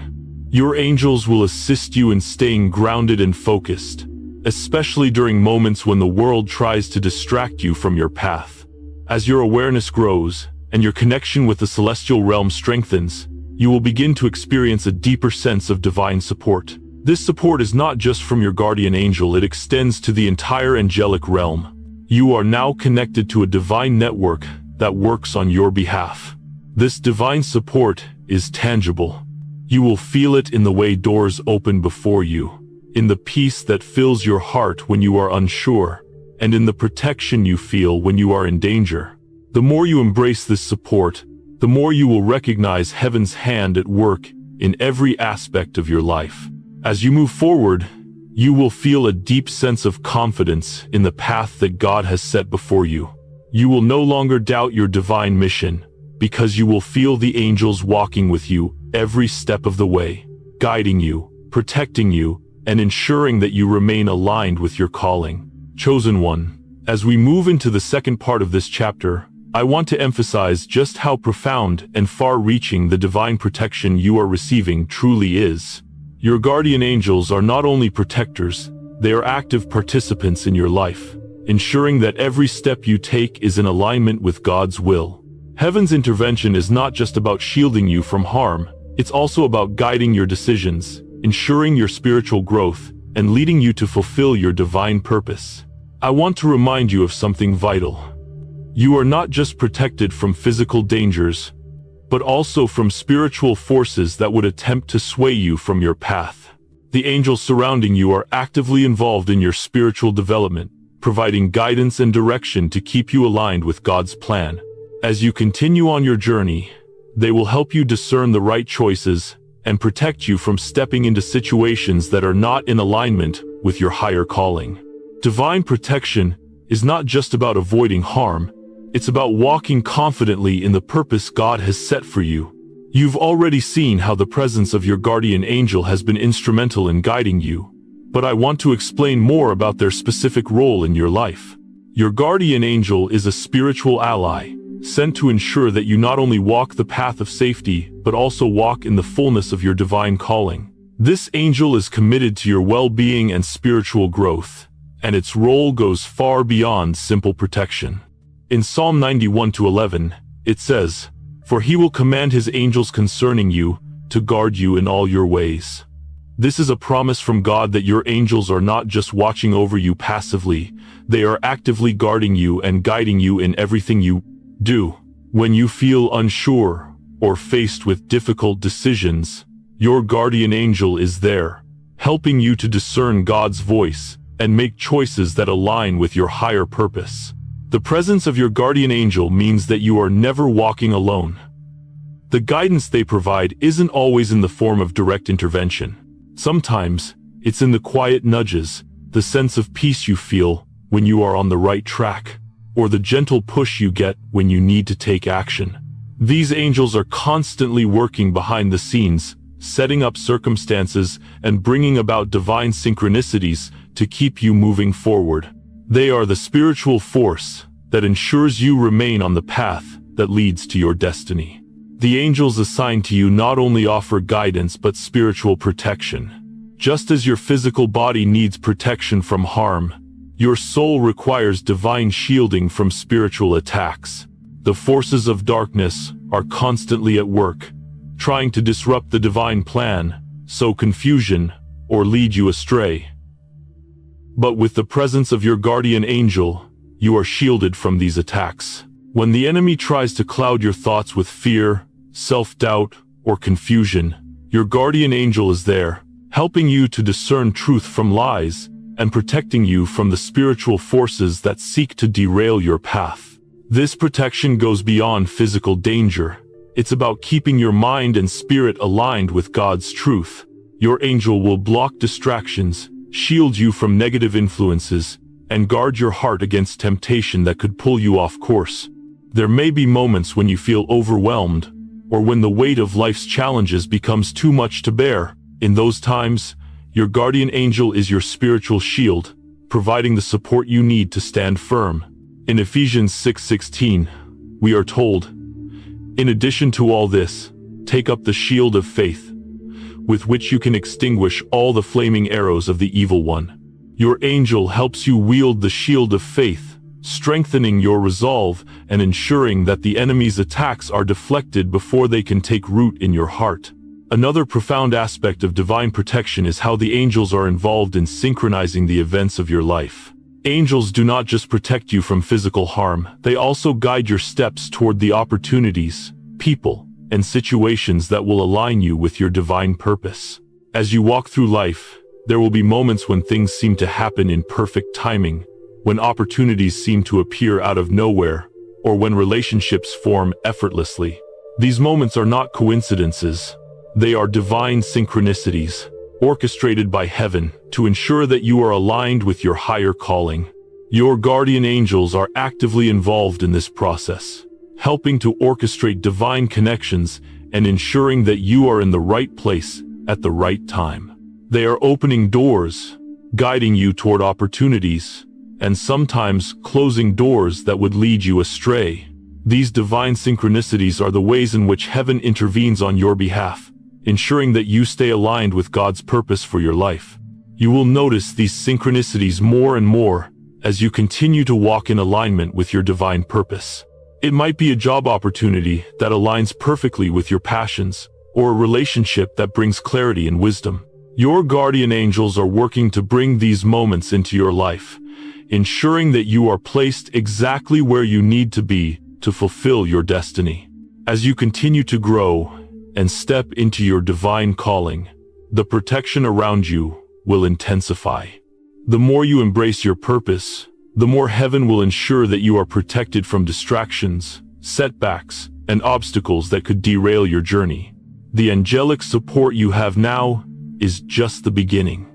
Your angels will assist you in staying grounded and focused, especially during moments when the world tries to distract you from your path. As your awareness grows, and your connection with the celestial realm strengthens, you will begin to experience a deeper sense of divine support. This support is not just from your guardian angel, it extends to the entire angelic realm. You are now connected to a divine network that works on your behalf. This divine support is tangible. You will feel it in the way doors open before you, in the peace that fills your heart when you are unsure, and in the protection you feel when you are in danger. The more you embrace this support, the more you will recognize heaven's hand at work in every aspect of your life. As you move forward, you will feel a deep sense of confidence in the path that God has set before you. You will no longer doubt your divine mission, because you will feel the angels walking with you every step of the way, guiding you, protecting you, and ensuring that you remain aligned with your calling. Chosen one, as we move into the second part of this chapter, I want to emphasize just how profound and far-reaching the divine protection you are receiving truly is. Your guardian angels are not only protectors, they are active participants in your life, ensuring that every step you take is in alignment with God's will. Heaven's intervention is not just about shielding you from harm, it's also about guiding your decisions, ensuring your spiritual growth, and leading you to fulfill your divine purpose. I want to remind you of something vital. You are not just protected from physical dangers, but also from spiritual forces that would attempt to sway you from your path. The angels surrounding you are actively involved in your spiritual development, providing guidance and direction to keep you aligned with God's plan. As you continue on your journey, they will help you discern the right choices and protect you from stepping into situations that are not in alignment with your higher calling. Divine protection is not just about avoiding harm, it's about walking confidently in the purpose God has set for you. You've already seen how the presence of your guardian angel has been instrumental in guiding you, but I want to explain more about their specific role in your life. Your guardian angel is a spiritual ally, sent to ensure that you not only walk the path of safety, but also walk in the fullness of your divine calling. This angel is committed to your well-being and spiritual growth, and its role goes far beyond simple protection. In Psalm 91:11, it says, "For he will command his angels concerning you, to guard you in all your ways." This is a promise from God that your angels are not just watching over you passively, they are actively guarding you and guiding you in everything you do. When you feel unsure or faced with difficult decisions, your guardian angel is there, helping you to discern God's voice and make choices that align with your higher purpose. The presence of your guardian angel means that you are never walking alone. The guidance they provide isn't always in the form of direct intervention. Sometimes, it's in the quiet nudges, the sense of peace you feel when you are on the right track, or the gentle push you get when you need to take action. These angels are constantly working behind the scenes, setting up circumstances and bringing about divine synchronicities to keep you moving forward. They are the spiritual force that ensures you remain on the path that leads to your destiny. The angels assigned to you not only offer guidance but spiritual protection. Just as your physical body needs protection from harm, your soul requires divine shielding from spiritual attacks. The forces of darkness are constantly at work, trying to disrupt the divine plan, sow confusion, or lead you astray. But with the presence of your guardian angel, you are shielded from these attacks. When the enemy tries to cloud your thoughts with fear, self-doubt, or confusion, your guardian angel is there, helping you to discern truth from lies and protecting you from the spiritual forces that seek to derail your path. This protection goes beyond physical danger. It's about keeping your mind and spirit aligned with God's truth. Your angel will block distractions, shield you from negative influences, and guard your heart against temptation that could pull you off course. There may be moments when you feel overwhelmed, or when the weight of life's challenges becomes too much to bear. In those times, your guardian angel is your spiritual shield, providing the support you need to stand firm. In Ephesians 6:16, we are told, "In addition to all this, take up the shield of faith, with which you can extinguish all the flaming arrows of the evil one." Your angel helps you wield the shield of faith, strengthening your resolve and ensuring that the enemy's attacks are deflected before they can take root in your heart. Another profound aspect of divine protection is how the angels are involved in synchronizing the events of your life. Angels do not just protect you from physical harm, they also guide your steps toward the opportunities, people, and situations that will align you with your divine purpose. As you walk through life, there will be moments when things seem to happen in perfect timing, when opportunities seem to appear out of nowhere, or when relationships form effortlessly. These moments are not coincidences. They are divine synchronicities, orchestrated by heaven to ensure that you are aligned with your higher calling. Your guardian angels are actively involved in this process, helping to orchestrate divine connections and ensuring that you are in the right place at the right time. They are opening doors, guiding you toward opportunities, and sometimes closing doors that would lead you astray. These divine synchronicities are the ways in which heaven intervenes on your behalf, ensuring that you stay aligned with God's purpose for your life. You will notice these synchronicities more and more as you continue to walk in alignment with your divine purpose. It might be a job opportunity that aligns perfectly with your passions, or a relationship that brings clarity and wisdom. Your guardian angels are working to bring these moments into your life, ensuring that you are placed exactly where you need to be to fulfill your destiny. As you continue to grow and step into your divine calling, the protection around you will intensify. The more you embrace your purpose, the more heaven will ensure that you are protected from distractions, setbacks, and obstacles that could derail your journey. The angelic support you have now is just the beginning.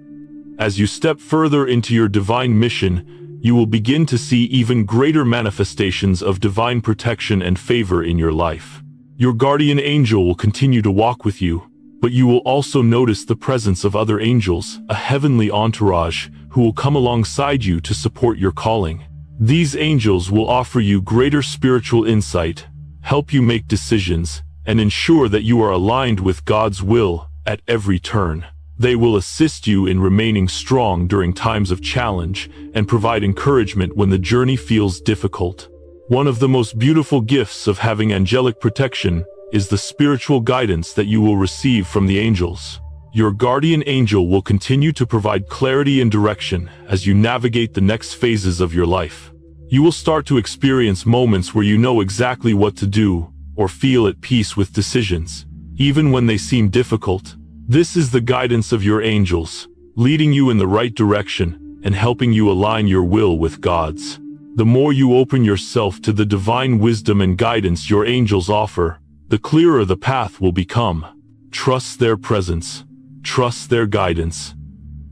As you step further into your divine mission, you will begin to see even greater manifestations of divine protection and favor in your life. Your guardian angel will continue to walk with you, but you will also notice the presence of other angels, a heavenly entourage, who will come alongside you to support your calling. These angels will offer you greater spiritual insight, help you make decisions, and ensure that you are aligned with God's will at every turn. They will assist you in remaining strong during times of challenge and provide encouragement when the journey feels difficult. One of the most beautiful gifts of having angelic protection is the spiritual guidance that you will receive from the angels. Your guardian angel will continue to provide clarity and direction as you navigate the next phases of your life. You will start to experience moments where you know exactly what to do or feel at peace with decisions, even when they seem difficult. This is the guidance of your angels, leading you in the right direction and helping you align your will with God's. The more you open yourself to the divine wisdom and guidance your angels offer, the clearer the path will become. Trust their presence, trust their guidance,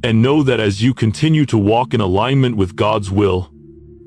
and know that as you continue to walk in alignment with God's will,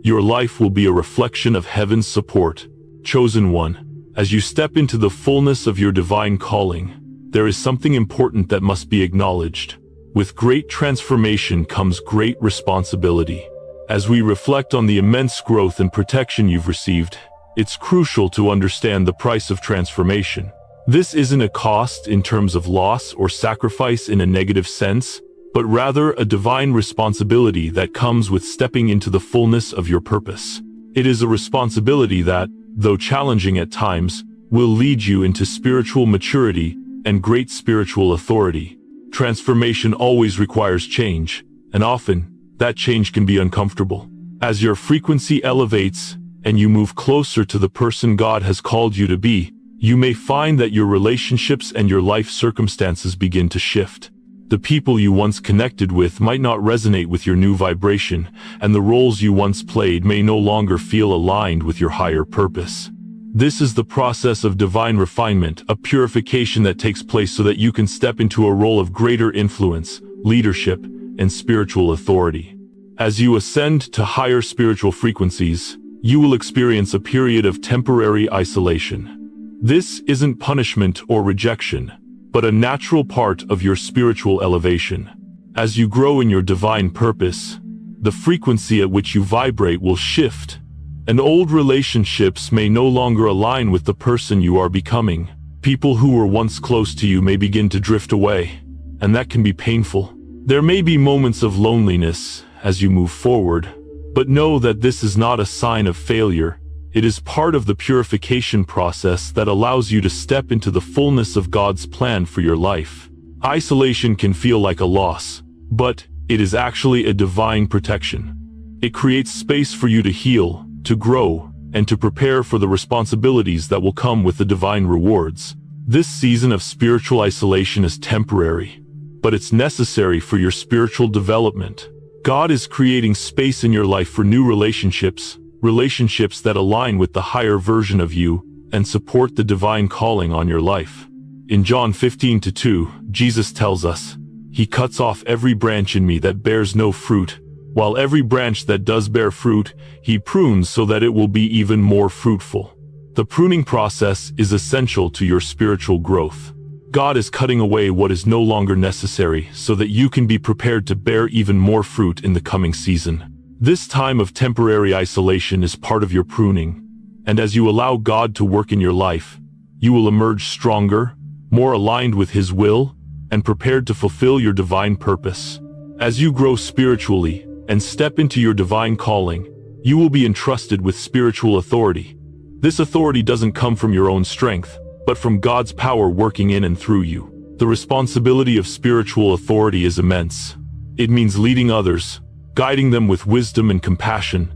your life will be a reflection of heaven's support. Chosen one, as you step into the fullness of your divine calling, there is something important that must be acknowledged. With great transformation comes great responsibility. As we reflect on the immense growth and protection you've received, it's crucial to understand the price of transformation. This isn't a cost in terms of loss or sacrifice in a negative sense, but rather a divine responsibility that comes with stepping into the fullness of your purpose. It is a responsibility that, though challenging at times, will lead you into spiritual maturity and great spiritual authority. Transformation always requires change, and often, that change can be uncomfortable. As your frequency elevates and you move closer to the person God has called you to be, you may find that your relationships and your life circumstances begin to shift. The people you once connected with might not resonate with your new vibration, and the roles you once played may no longer feel aligned with your higher purpose. This is the process of divine refinement, a purification that takes place so that you can step into a role of greater influence, leadership, and spiritual authority. As you ascend to higher spiritual frequencies, you will experience a period of temporary isolation. This isn't punishment or rejection, but a natural part of your spiritual elevation. As you grow in your divine purpose, the frequency at which you vibrate will shift, and old relationships may no longer align with the person you are becoming. People who were once close to you may begin to drift away, and that can be painful. There may be moments of loneliness as you move forward, but know that this is not a sign of failure. It is part of the purification process that allows you to step into the fullness of God's plan for your life. Isolation can feel like a loss, but it is actually a divine protection. It creates space for you to heal, to grow, and to prepare for the responsibilities that will come with the divine rewards. This season of spiritual isolation is temporary, but it's necessary for your spiritual development. God is creating space in your life for new relationships that align with the higher version of you and support the divine calling on your life. In John 15:2, Jesus tells us, "He cuts off every branch in me that bears no fruit, while every branch that does bear fruit, he prunes so that it will be even more fruitful." The pruning process is essential to your spiritual growth. God is cutting away what is no longer necessary so that you can be prepared to bear even more fruit in the coming season. This time of temporary isolation is part of your pruning, and as you allow God to work in your life, you will emerge stronger, more aligned with His will, and prepared to fulfill your divine purpose. As you grow spiritually and step into your divine calling, you will be entrusted with spiritual authority. This authority doesn't come from your own strength, but from God's power working in and through you. The responsibility of spiritual authority is immense. It means leading others, guiding them with wisdom and compassion,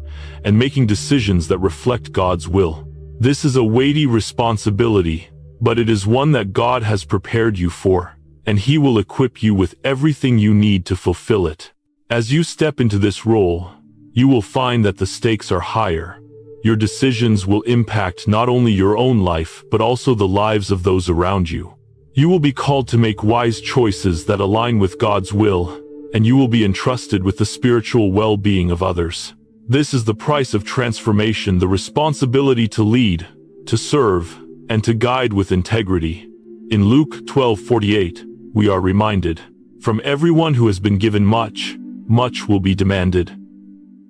and making decisions that reflect God's will. This is a weighty responsibility, but it is one that God has prepared you for, and He will equip you with everything you need to fulfill it. As you step into this role, you will find that the stakes are higher. Your decisions will impact not only your own life, but also the lives of those around you. You will be called to make wise choices that align with God's will, and you will be entrusted with the spiritual well-being of others. This is the price of transformation, the responsibility to lead, to serve, and to guide with integrity. In Luke 12:48, we are reminded, "From everyone who has been given much, much will be demanded."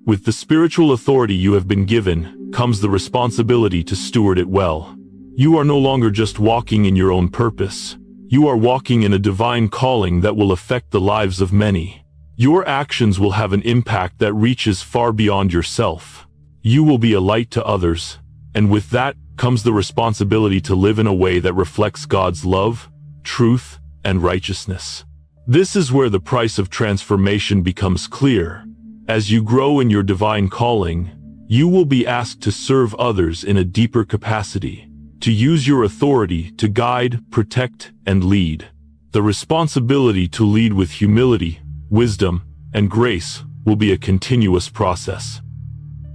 With the spiritual authority you have been given, comes the responsibility to steward it well. You are no longer just walking in your own purpose. You are walking in a divine calling that will affect the lives of many. Your actions will have an impact that reaches far beyond yourself. You will be a light to others, and with that comes the responsibility to live in a way that reflects God's love, truth, and righteousness. This is where the price of transformation becomes clear. As you grow in your divine calling, you will be asked to serve others in a deeper capacity, to use your authority to guide, protect, and lead. The responsibility to lead with humility, wisdom, and grace will be a continuous process.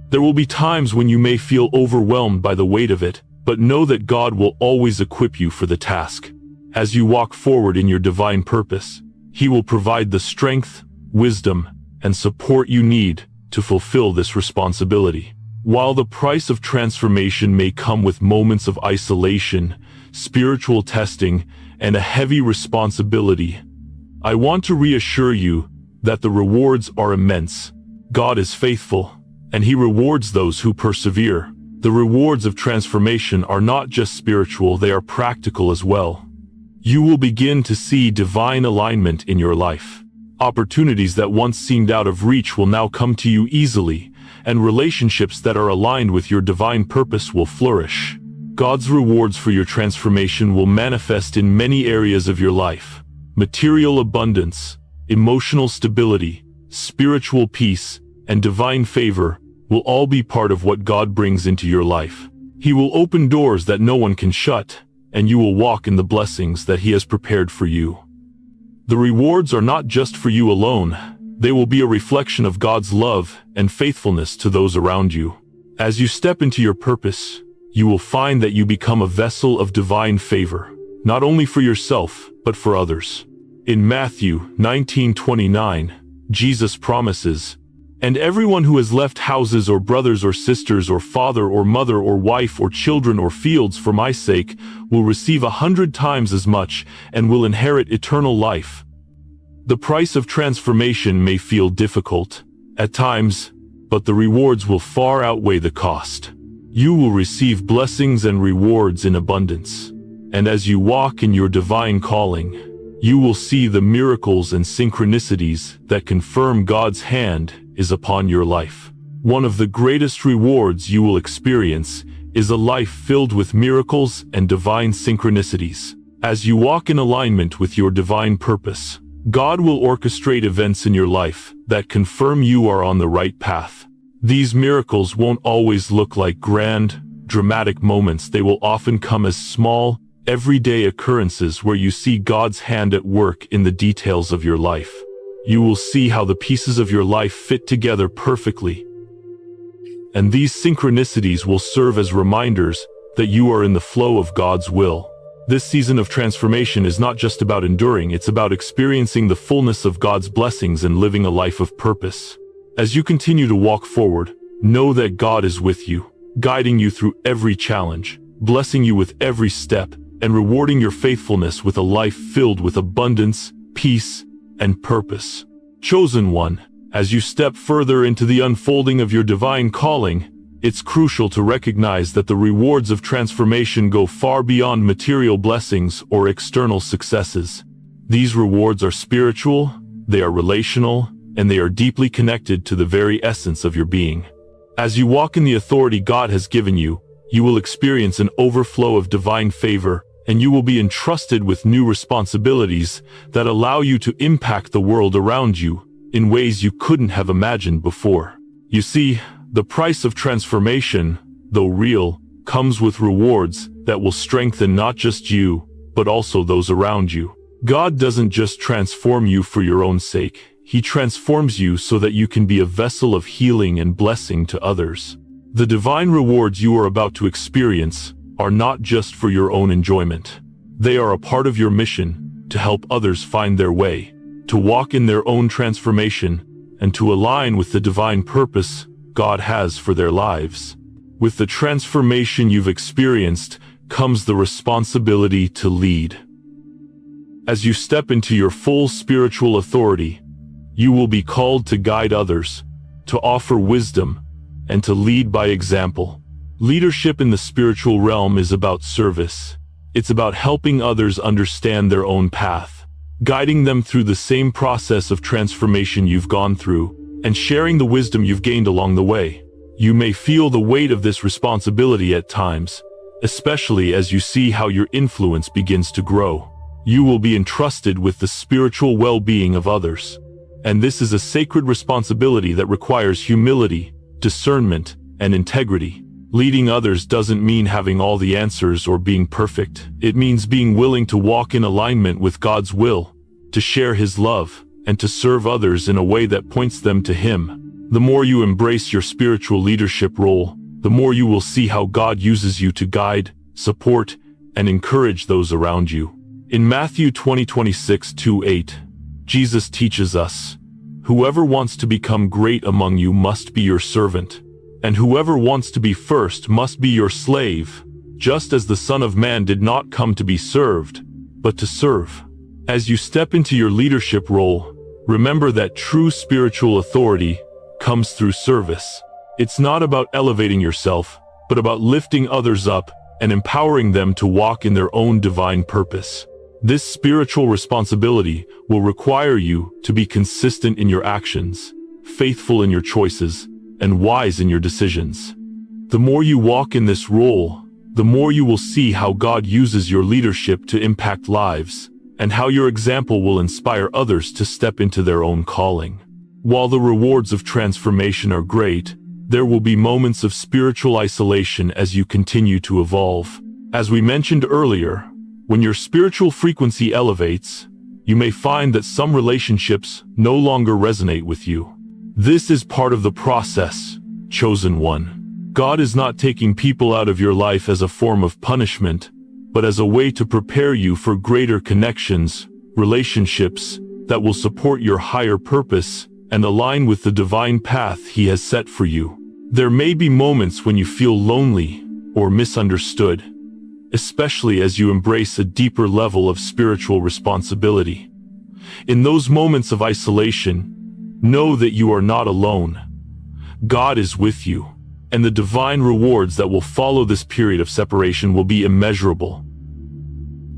There will be times when you may feel overwhelmed by the weight of it, but know that God will always equip you for the task. As you walk forward in your divine purpose, He will provide the strength, wisdom, and support you need to fulfill this responsibility. While the price of transformation may come with moments of isolation, spiritual testing, and a heavy responsibility, I want to reassure you that the rewards are immense. God is faithful, and He rewards those who persevere. The rewards of transformation are not just spiritual, they are practical as well. You will begin to see divine alignment in your life. Opportunities that once seemed out of reach will now come to you easily, and relationships that are aligned with your divine purpose will flourish. God's rewards for your transformation will manifest in many areas of your life. Material abundance, emotional stability, spiritual peace, and divine favor will all be part of what God brings into your life. He will open doors that no one can shut, and you will walk in the blessings that He has prepared for you. The rewards are not just for you alone. They will be a reflection of God's love and faithfulness to those around you. As you step into your purpose, you will find that you become a vessel of divine favor, not only for yourself, but for others. In Matthew 19:29, Jesus promises, "And everyone who has left houses or brothers or sisters or father or mother or wife or children or fields for my sake will receive 100 times as much and will inherit eternal life." The price of transformation may feel difficult at times, but the rewards will far outweigh the cost. You will receive blessings and rewards in abundance. And as you walk in your divine calling, you will see the miracles and synchronicities that confirm God's hand is upon your life. One of the greatest rewards you will experience is a life filled with miracles and divine synchronicities. As you walk in alignment with your divine purpose, God will orchestrate events in your life that confirm you are on the right path. These miracles won't always look like grand, dramatic moments. They will often come as small, everyday occurrences where you see God's hand at work in the details of your life. You will see how the pieces of your life fit together perfectly. And these synchronicities will serve as reminders that you are in the flow of God's will. This season of transformation is not just about enduring, it's about experiencing the fullness of God's blessings and living a life of purpose. As you continue to walk forward, know that God is with you, guiding you through every challenge, blessing you with every step, and rewarding your faithfulness with a life filled with abundance, peace, and purpose. Chosen one, as you step further into the unfolding of your divine calling, it's crucial to recognize that the rewards of transformation go far beyond material blessings or external successes. These rewards are spiritual, they are relational, and they are deeply connected to the very essence of your being. As you walk in the authority God has given you, you will experience an overflow of divine favor, and you will be entrusted with new responsibilities that allow you to impact the world around you in ways you couldn't have imagined before. You see, the price of transformation, though real, comes with rewards that will strengthen not just you, but also those around you. God doesn't just transform you for your own sake. He transforms you so that you can be a vessel of healing and blessing to others. The divine rewards you are about to experience are not just for your own enjoyment. They are a part of your mission to help others find their way, to walk in their own transformation, and to align with the divine purpose God has for their lives. With the transformation you've experienced comes the responsibility to lead. As you step into your full spiritual authority, you will be called to guide others, to offer wisdom, and to lead by example. Leadership in the spiritual realm is about service. It's about helping others understand their own path, guiding them through the same process of transformation you've gone through, and sharing the wisdom you've gained along the way. You may feel the weight of this responsibility at times, especially as you see how your influence begins to grow. You will be entrusted with the spiritual well-being of others, and this is a sacred responsibility that requires humility, discernment, and integrity. Leading others doesn't mean having all the answers or being perfect. It means being willing to walk in alignment with God's will, to share His love, and to serve others in a way that points them to Him. The more you embrace your spiritual leadership role, the more you will see how God uses you to guide, support, and encourage those around you. In Matthew 20:26-8, Jesus teaches us, "Whoever wants to become great among you must be your servant, and whoever wants to be first must be your slave, just as the Son of Man did not come to be served, but to serve." As you step into your leadership role, remember that true spiritual authority comes through service. It's not about elevating yourself, but about lifting others up and empowering them to walk in their own divine purpose. This spiritual responsibility will require you to be consistent in your actions, faithful in your choices, and wise in your decisions. The more you walk in this role, the more you will see how God uses your leadership to impact lives, and how your example will inspire others to step into their own calling. While the rewards of transformation are great, there will be moments of spiritual isolation as you continue to evolve. As we mentioned earlier, when your spiritual frequency elevates, you may find that some relationships no longer resonate with you. This is part of the process, chosen one. God is not taking people out of your life as a form of punishment, but as a way to prepare you for greater connections, relationships that will support your higher purpose and align with the divine path He has set for you. There may be moments when you feel lonely or misunderstood, especially as you embrace a deeper level of spiritual responsibility. In those moments of isolation, know that you are not alone. God is with you, and the divine rewards that will follow this period of separation will be immeasurable.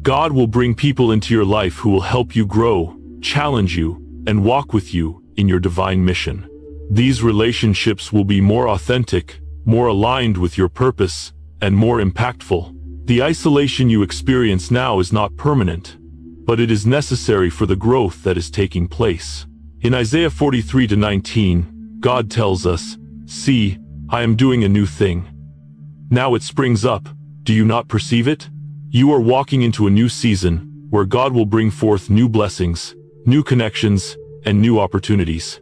God will bring people into your life who will help you grow, challenge you, and walk with you in your divine mission. These relationships will be more authentic, more aligned with your purpose, and more impactful. The isolation you experience now is not permanent, but it is necessary for the growth that is taking place. In Isaiah 43:19, God tells us, "See, I am doing a new thing. Now it springs up. Do you not perceive it?" You are walking into a new season where God will bring forth new blessings, new connections, and new opportunities.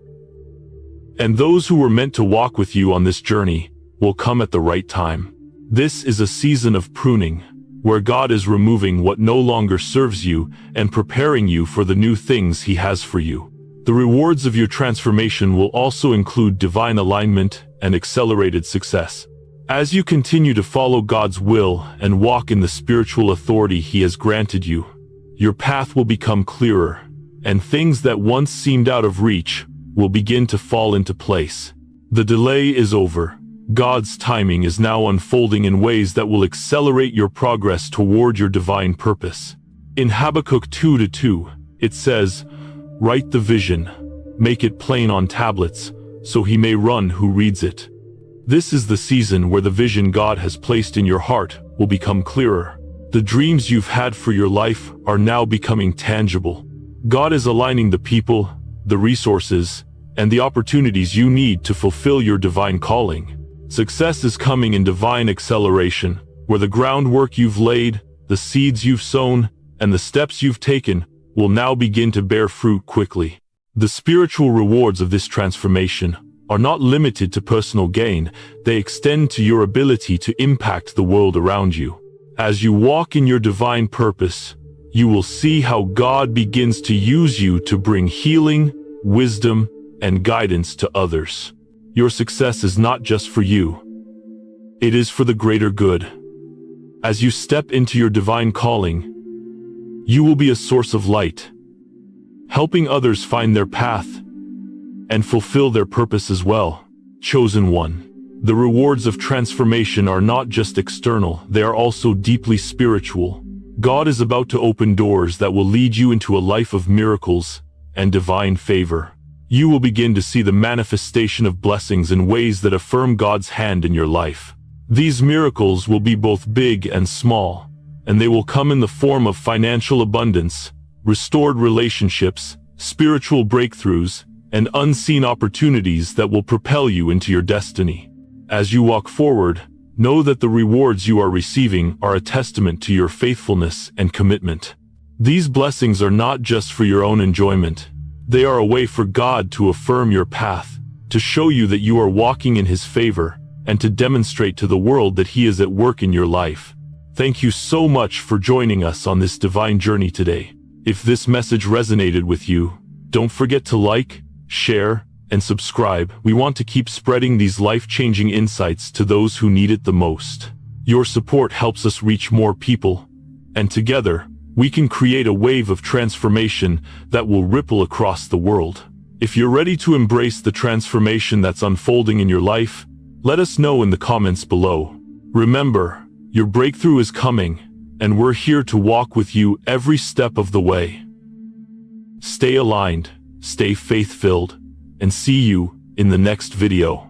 And those who were meant to walk with you on this journey will come at the right time. This is a season of pruning, where God is removing what no longer serves you and preparing you for the new things He has for you. The rewards of your transformation will also include divine alignment and accelerated success. As you continue to follow God's will and walk in the spiritual authority He has granted you, your path will become clearer, and things that once seemed out of reach will begin to fall into place. The delay is over. God's timing is now unfolding in ways that will accelerate your progress toward your divine purpose. In Habakkuk 2:2, it says, "Write the vision, make it plain on tablets, so he may run who reads it." This is the season where the vision God has placed in your heart will become clearer. The dreams you've had for your life are now becoming tangible. God is aligning the people, the resources, and the opportunities you need to fulfill your divine calling. Success is coming in divine acceleration, where the groundwork you've laid, the seeds you've sown, and the steps you've taken will now begin to bear fruit quickly. The spiritual rewards of this transformation are not limited to personal gain, they extend to your ability to impact the world around you. As you walk in your divine purpose, you will see how God begins to use you to bring healing, wisdom, and guidance to others. Your success is not just for you. It is for the greater good. As you step into your divine calling, you will be a source of light, helping others find their path and fulfill their purpose as well. Chosen one. The rewards of transformation are not just external, they are also deeply spiritual. God is about to open doors that will lead you into a life of miracles and divine favor. You will begin to see the manifestation of blessings in ways that affirm God's hand in your life. These miracles will be both big and small, and they will come in the form of financial abundance, restored relationships, spiritual breakthroughs, and unseen opportunities that will propel you into your destiny. As you walk forward, know that the rewards you are receiving are a testament to your faithfulness and commitment. These blessings are not just for your own enjoyment. They are a way for God to affirm your path, to show you that you are walking in His favor, and to demonstrate to the world that He is at work in your life. Thank you so much for joining us on this divine journey today. If this message resonated with you, don't forget to like, share, and subscribe. We want to keep spreading these life-changing insights to those who need it the most. Your support helps us reach more people, and together, we can create a wave of transformation that will ripple across the world. If you're ready to embrace the transformation that's unfolding in your life, let us know in the comments below. Remember, your breakthrough is coming, and we're here to walk with you every step of the way. Stay aligned, stay faith-filled, and see you in the next video.